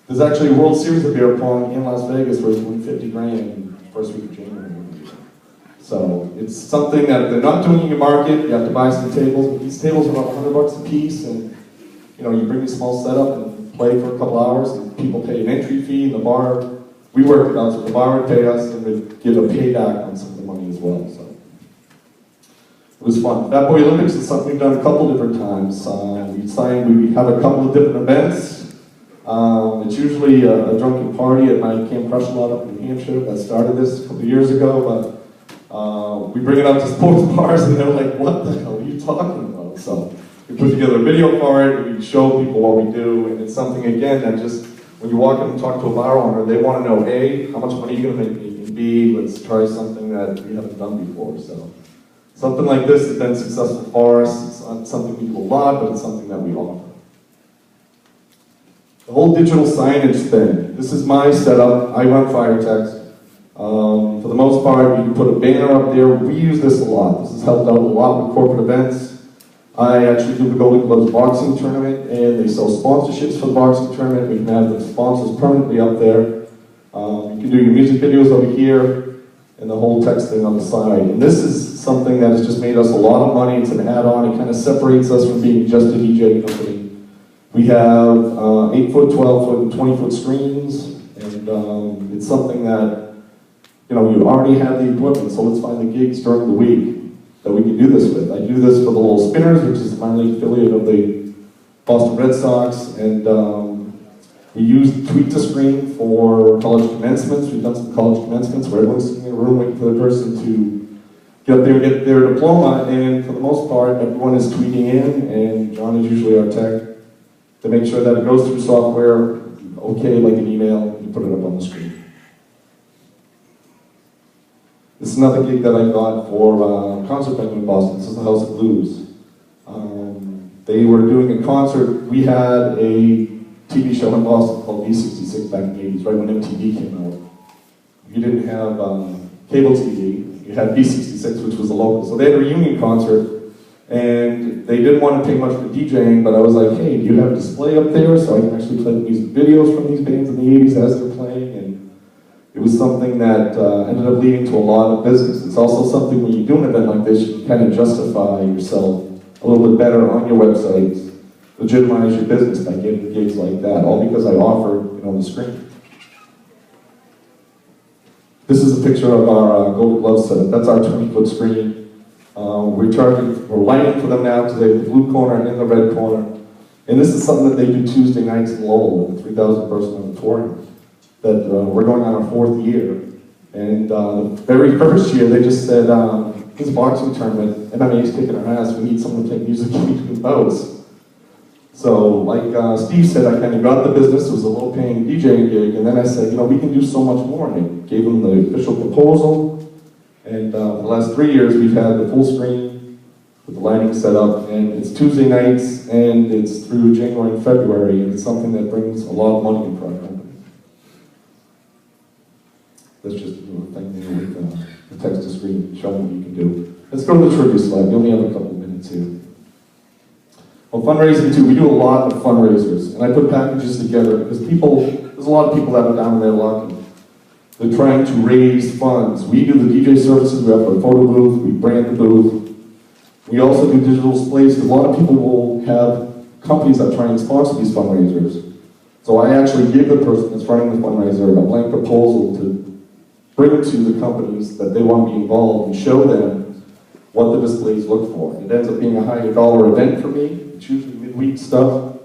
There's actually a World Series of beer pong in Las Vegas where it's won $50 grand in the first week of January. So it's something that they're not doing in your market. You have to buy some tables, but these tables are about $100 a piece, and you bring a small setup and play for a couple hours, and people pay an entry fee, and the bar, we work it out, so the bar would pay us, and we'd give a payback on some of the money as well. So it was fun. Fat Boy Olympics is something we've done a couple different times. We have a couple of different events. It's usually a drunken party at my Camp Crush Lot up in New Hampshire that started this a couple of years ago, but we bring it up to sports bars and they're like, what the hell are you talking about? So we put together a video for it, we show people what we do, and it's something, again, that just, when you walk in and talk to a bar owner, they want to know, A, how much money are you going to make me, and B, let's try something that we haven't done before. So something like this has been successful for us. It's not something we do a lot, but it's something that we offer. The whole digital signage thing. This is my setup. I run Firetext. For for the most part, you can put a banner up there. We use this a lot. This has helped out a lot with corporate events. I actually do the Golden Gloves boxing tournament, and they sell sponsorships for the boxing tournament. We can have the sponsors permanently up there. You can do your music videos over here, and the whole text thing on the side. And this is something that has just made us a lot of money. It's an add-on. It kind of separates us from being just a DJ company. We have 8-foot, 12-foot, and 20-foot screens, and it's something that, you know, you already have the equipment, so let's find the gigs during the week that we can do this with. I do this for the Lowell Spinners, which is the minor league affiliate of the Boston Red Sox, and we use Tweet to Screen for college commencements. We've done some college commencements where everyone's sitting in a room waiting for the person to get up there and get their diploma, and for the most part, everyone is tweeting in, and John is usually our tech to make sure that it goes through software, okay, like an email, and you put it up on the screen. This is another gig that I got for a concert venue in Boston. This is the House of Blues. They were doing a concert. We had a TV show in Boston called V66 back in the 80s, right when MTV came out. You didn't have cable TV. You had V66, which was a local. So they had a reunion concert, and they didn't want to pay much for DJing, but I was like, hey, do you have a display up there so I can actually play the music videos from these bands in the 80s as they're playing? And it was something that ended up leading to a lot of business. It's also something when you do an event like this, you can kind of justify yourself a little bit better on your website, legitimize your business by getting gigs like that, all because I offered it on the screen. This is a picture of our Golden Glove setup. That's our 20-foot screen. We're lighting for them now because they have the blue corner and the red corner. And this is something that they do Tuesday nights in Lowell, the 3,000 person auditorium, that we're going on our 4th year. And the very first year, they just said, this boxing tournament, MMA's kicking our ass, we need someone to take music in between bouts. So, like Steve said, I kind of got the business. It was a low-paying DJing gig, and then I said, you know, we can do so much more. And I gave them the official proposal, and for the last 3 years, we've had the full screen with the lighting set up, and it's Tuesday nights, and it's through January and February, and it's something that brings a lot of money into our company. That's just a little thing there with the text-to-screen, showing what you can do. Let's go to the trivia slide. We only have a couple minutes here. Well, fundraising too, we do a lot of fundraisers, and I put packages together because there's a lot of people that are down on their luck, and they're trying to raise funds. We do the DJ services, we have a photo booth, we brand the booth. We also do digital displays, because a lot of people will have companies that try and sponsor these fundraisers. So I actually give the person that's running the fundraiser a blank proposal to bring to the companies that they want to be involved and show them what the displays look for. It ends up being a higher dollar event for me. It's usually midweek stuff.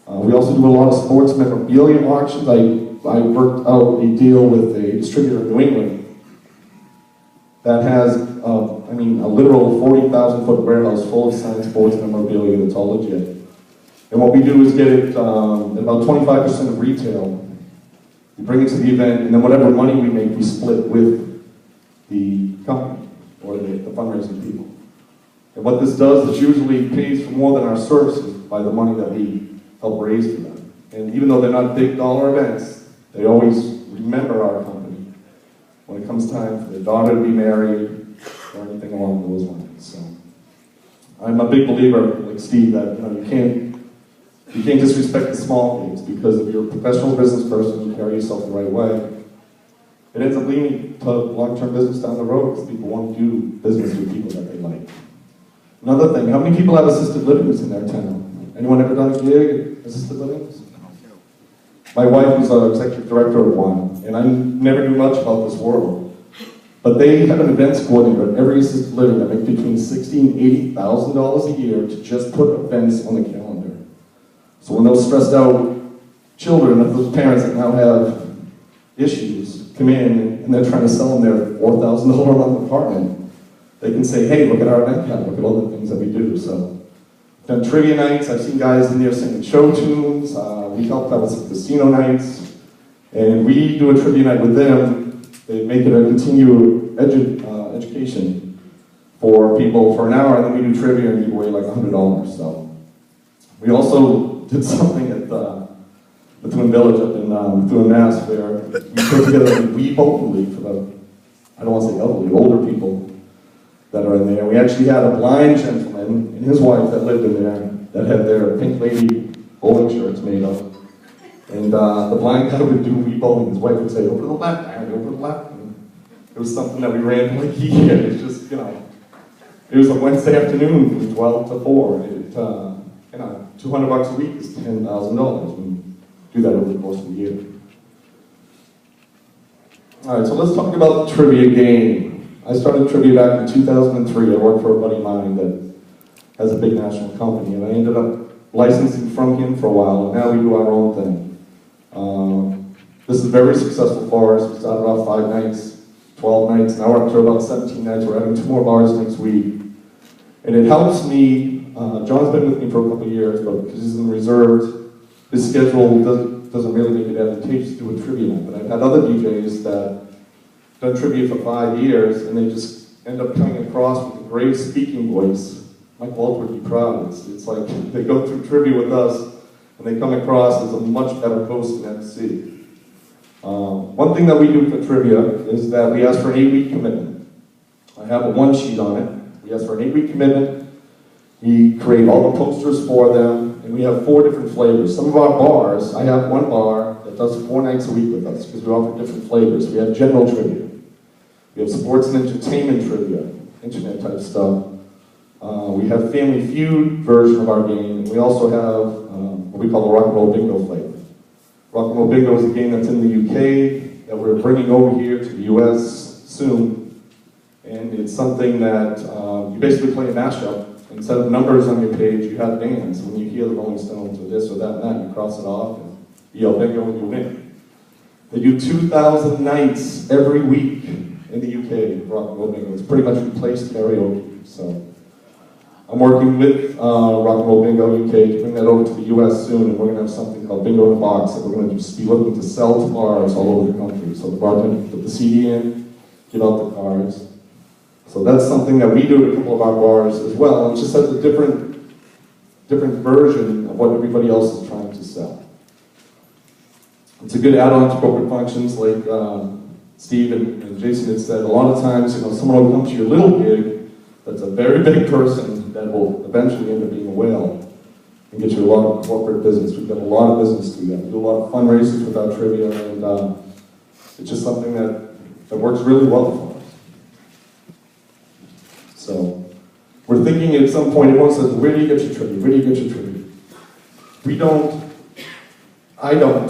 We also do a lot of sports memorabilia auctions. I worked out a deal with a distributor in New England that has, a literal 40,000 foot warehouse full of signed sports memorabilia that's all legit. And what we do is get it about 25% of retail. We bring it to the event, and then whatever money we make, we split with the company or the fundraising people. And what this does is usually pays for more than our services by the money that we help raise for them. And even though they're not big dollar events, they always remember our company when it comes time for their daughter to be married or anything along those lines. So I'm a big believer, like Steve, that you can't disrespect the small things, because if you're a professional business person, you carry yourself the right way. It ends up leading to long-term business down the road because people want to do business with people that they like. Another thing, how many people have assisted livings in their town? Anyone ever done a gig at assisted livings? My wife was an executive director of one, and I never knew much about this world. But they have an events coordinator at every assisted living that makes between $60,000 and $80,000 a year to just put events on the calendar. So when those stressed out children, of those parents that now have issues, come in and they're trying to sell them their $4,000 a month apartment, they can say, hey, look at our event calendar, look at all the things that we do. So, done trivia nights, I've seen guys in there singing show tunes, we helped out with some casino nights, and we do a trivia night with them. They make it a continued education for people for an hour, and then we do trivia and give away like $100. So, we also did something at the Twin Village up in Methuen, Mass, where we put together the Wii Bowling League for the I don't want to say elderly, older people that are in there. We actually had a blind gentleman and his wife that lived in there that had their Pink Lady bowling shirts made up. And the blind guy would do Wii bowling. His wife would say, over to the left, Aaron, over to the left. And it was something that we ran for like a year. It's just, you know, it was a Wednesday afternoon from 12 to 4. It, you know, $200 a week is $10,000 when you do that over the course of the year. All right, so let's talk about the trivia game. I started trivia back in 2003. I worked for a buddy of mine that has a big national company, and I ended up licensing from him for a while, and now we do our own thing. This is very successful for us. We started off 5 nights, 12 nights, now we're up to about 17 nights. We're having 2 more bars next week. And it helps me, John's been with me for a couple of years, but because he's in reserve, his schedule doesn't really make it advantageous to do a trivia night. But I've had other DJs that done trivia for 5 years, and they just end up coming across with a great speaking voice. Mike Walter would be proud. It's like they go through trivia with us, and they come across as a much better host than MC. One thing that we do for trivia is that we ask for an 8-week commitment. I have a 1-sheet on it. We ask for an 8-week commitment. We create all the posters for them, and we have 4 different flavors. Some of our bars, I have one bar that does 4 nights a week with us because we offer different flavors. We have general trivia. We have sports and entertainment trivia, internet type stuff. We have Family Feud version of our game, and we also have what we call the Rock and Roll Bingo flavor. Rock and Roll Bingo is a game that's in the UK that we're bringing over here to the US soon, and it's something that you basically play a mashup. Instead of numbers on your page, you have bands. When you hear the Rolling Stones or this or that and that, you cross it off and you yell bingo and you win. They do 2,000 nights every week in the UK, Rock and Roll Bingo. It's pretty much replaced karaoke, so. I'm working with Rock and Roll Bingo UK to bring that over to the US soon, and we're going to have something called Bingo in a Box that we're going to just be looking to sell to bars all over the country. So the bartender can put the CD in, give out the cards. So that's something that we do at a couple of our bars as well. It just has a different version of what everybody else is trying to sell. It's a good add-on to corporate functions, like Steve and Jason had said. A lot of times, you know, someone will come to your little gig that's a very big person that will eventually end up being a whale and get you a lot of corporate business. We've got a lot of business to do that. We do a lot of fundraisers with our trivia, and it's just something that works really well for us. So we're thinking at some point, everyone says, where do you get your trivia? Where do you get your trivia? I don't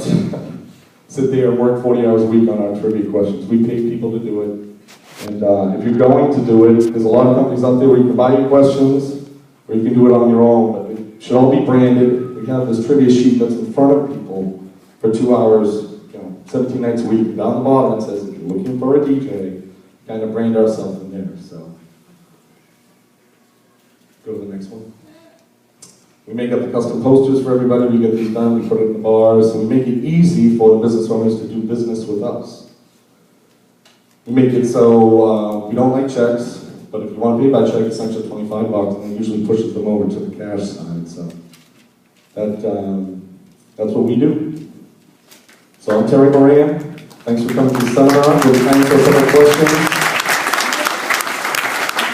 sit there and work 40 hours a week on our trivia questions. We pay people to do it. And if you're going to do it, there's a lot of companies out there where you can buy your questions, or you can do it on your own, but it should all be branded. We have this trivia sheet that's in front of people for 2 hours, 17 nights a week. Down the bottom it says, if you're looking for a DJ, kind of brand ourselves in there. So, go to the next one. We make up the custom posters for everybody. We get these done, we put it in the bars, and we make it easy for the business owners to do business with us. We make it so we don't like checks, but if you want to pay by check, it's an extra $25, and it usually pushes them over to the cash side. So that's what we do. So I'm Terry Moran. Thanks for coming to the seminar. We'll be answering some of the questions.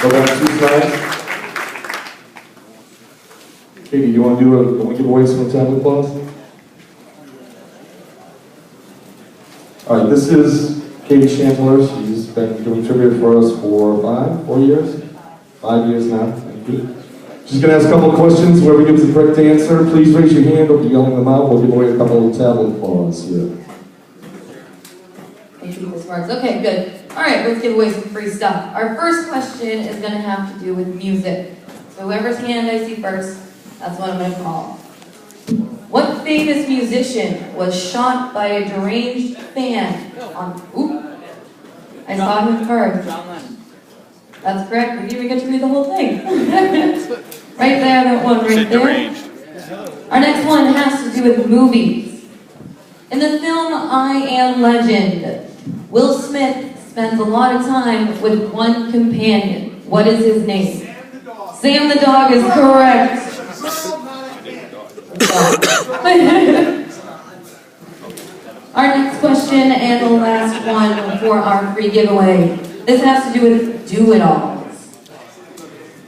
Go back 2 slides. Katie, do you want to give away some tablet claws? All right, this is Katie Chandler. She's been doing trivia for us for 4 years? 5 years now. Thank you. She's going to ask a couple of questions. Whoever gives the correct answer, please raise your hand. We'll be yelling them out. We'll give away a couple of tablet claws here. I think this works. Okay, good. All right, let's give away some free stuff. Our first question is going to have to do with music. So whoever's hand I see first, that's what I'm going to call. What famous musician was shot by a deranged fan on... Oop! I saw him first. That's correct. We didn't even get to read the whole thing. Right there, that one right there. Our next one has to do with movies. In the film I Am Legend, Will Smith spends a lot of time with one companion. What is his name? Sam the dog is correct. Our next question and the last one for our free giveaway. This has to do with do-it-alls.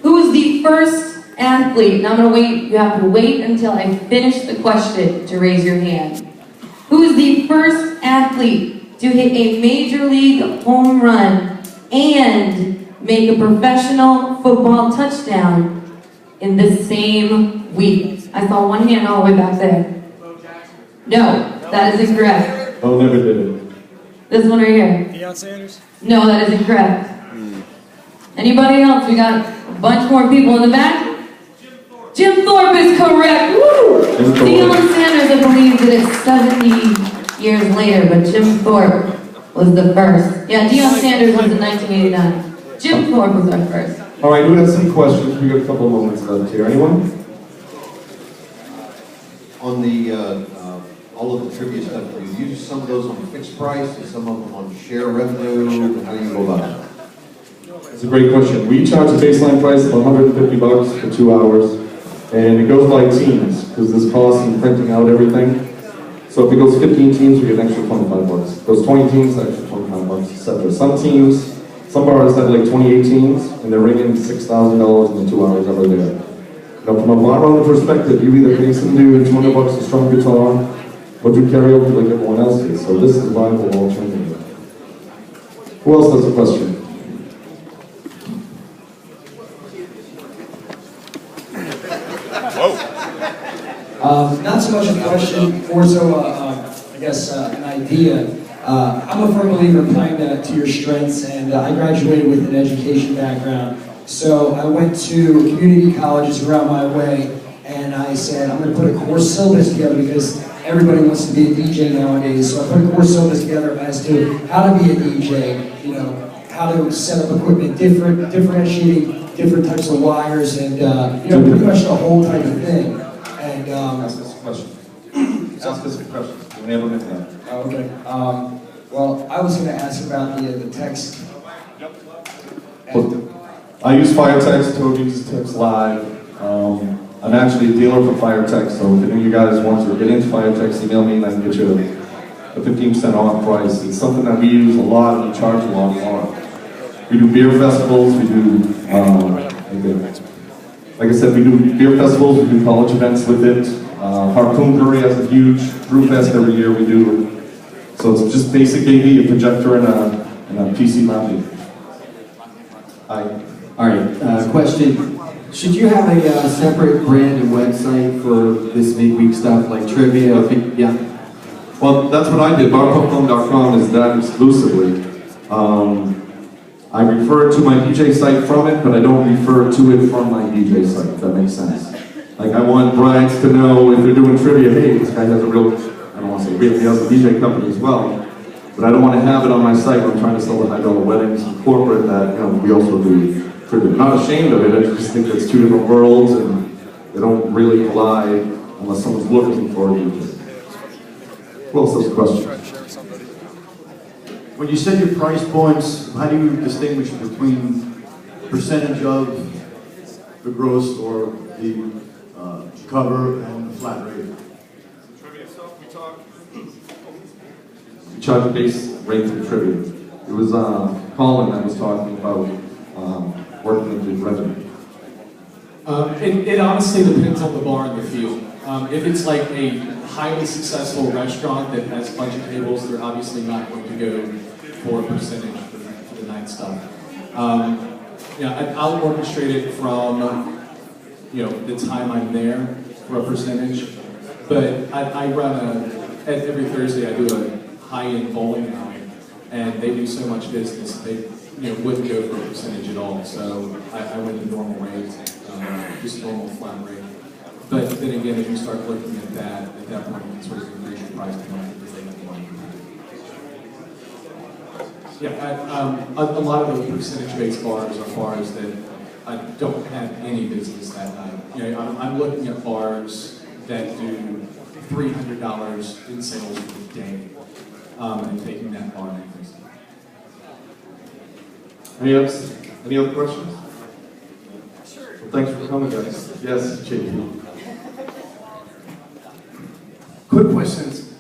Who was the first athlete? And I'm going to wait. You have to wait until I finish the question to raise your hand. Who is the first athlete to hit a major league home run and make a professional football touchdown in the same week? I saw one hand all the way back there. No, that is incorrect. Oh, never did it. This one right here. Deion Sanders? No, that is incorrect. Anybody else? We got a bunch more people in the back. Jim Thorpe is correct. Woo! Deion Sanders, I believe, did it 70 years later, but Jim Thorpe was the first. Yeah, Deion Sanders was in 1989. Jim Thorpe was our first. All right, we have some questions. We got a couple of moments left here. Anyone? On the all of the trivia stuff, do you use some of those on fixed price and some of them on share revenue? How do you go about it? That's a great question. We charge a baseline price of $150 for 2 hours, and it goes by teams because there's cost in printing out everything. So if it goes 15 teams, we get an extra $25. If it goes 20 teams, extra $25, etc. Some bars have like 28 teams, and they're ringing $6,000 in the 2 hours that are there. Now, from a bar owner perspective, you either pay some dude $200 a strong guitar, or do karaoke like everyone else is. So this is a viable alternative. Who else has a question? Not so much a question, more so, I guess, an idea. I'm a firm believer in playing to your strengths, and I graduated with an education background. So I went to community colleges around my way, and I said, I'm going to put a course syllabus together because everybody wants to be a DJ nowadays. So I put a course syllabus together as to how to be a DJ, you know, how to set up equipment, differentiating different types of wires, and you know, pretty much the whole type of thing. And Ask us a question. Ask us a question. We'll never get that. okay. Well, I was going to ask about the text. I use Firetext. Toby uses Text Live. I'm actually a dealer for Firetext, so if any of you guys want to get into Firetext, email me and I can get you a 15% off price. It's something that we use a lot and we charge a lot for. We do beer festivals, we do, like I said, we do beer festivals, we do college events with it. Harpoon Brewery has a huge brew fest every year we do. So it's just basic AV, a projector, and a PC mounting. Hi. All right, question. Should you have a separate brand and website for this midweek stuff like trivia? Yeah. Well, that's what I did. BarPopCom.com is that exclusively. I refer to my DJ site from it, but I don't refer to it from my DJ site, if that makes sense. Like, I want brides to know if they're doing trivia, hey, this guy has a real, I don't want to say real, he has a DJ company as well. But I don't want to have it on my site when I'm trying to sell the high-dollar weddings and corporate that, you know, we also do trivia. I'm not ashamed of it, I just think it's two different worlds and they don't really collide unless someone's looking for a DJ. Who else has a question? When you set your price points, how do you distinguish between percentage of the gross or the cover and the flat rate? We charge a base rate for trivia. It was Colin that was talking about working with the revenue. It honestly depends on the bar and the field. If it's like a highly successful restaurant that has a bunch of tables, they're obviously not going to go for a percentage for the night stuff. I'll orchestrate it from the time I'm there for a percentage. But I run every Thursday I do a high-end bowling alley, and they do so much business they wouldn't go for a percentage at all. So I went the normal rate, just normal flat rate. But then again, if you start looking at that point, you can sort of increase your price point. Yeah, a lot of the percentage-based bars are bars that don't have any business that night. I'm looking at bars that do $300 in sales for the day, and taking that bar and increasing it. Any other questions? Sure. Well, thanks for coming, guys. Yes, JP. Quick questions.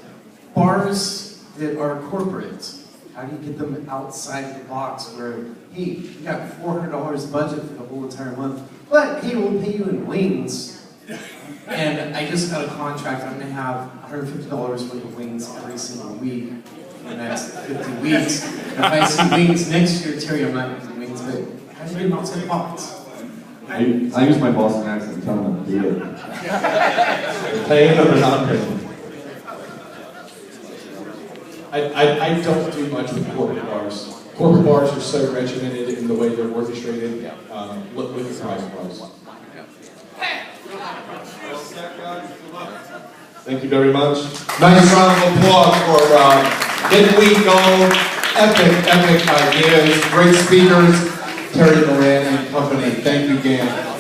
Bars that are corporate, how do you get them outside of the box where, hey, you got $400 budget for the whole entire month, but hey, we'll pay you in wings. And I just got a contract, I'm gonna have $150 worth of wings every single week for the next 50 weeks. If I see wings next year, Terry, I'm not using wings, but how do you get them outside the box? I use my Boston accent and tell them to do it. Paying them or not paying. I don't do much with corporate bars. Corporate bars are so regimented in the way they're orchestrated. Look at private bars. Thank you very much. Nice round of applause for midweek gold, epic ideas, great speakers, Terry Moran and company. Thank you, Dan.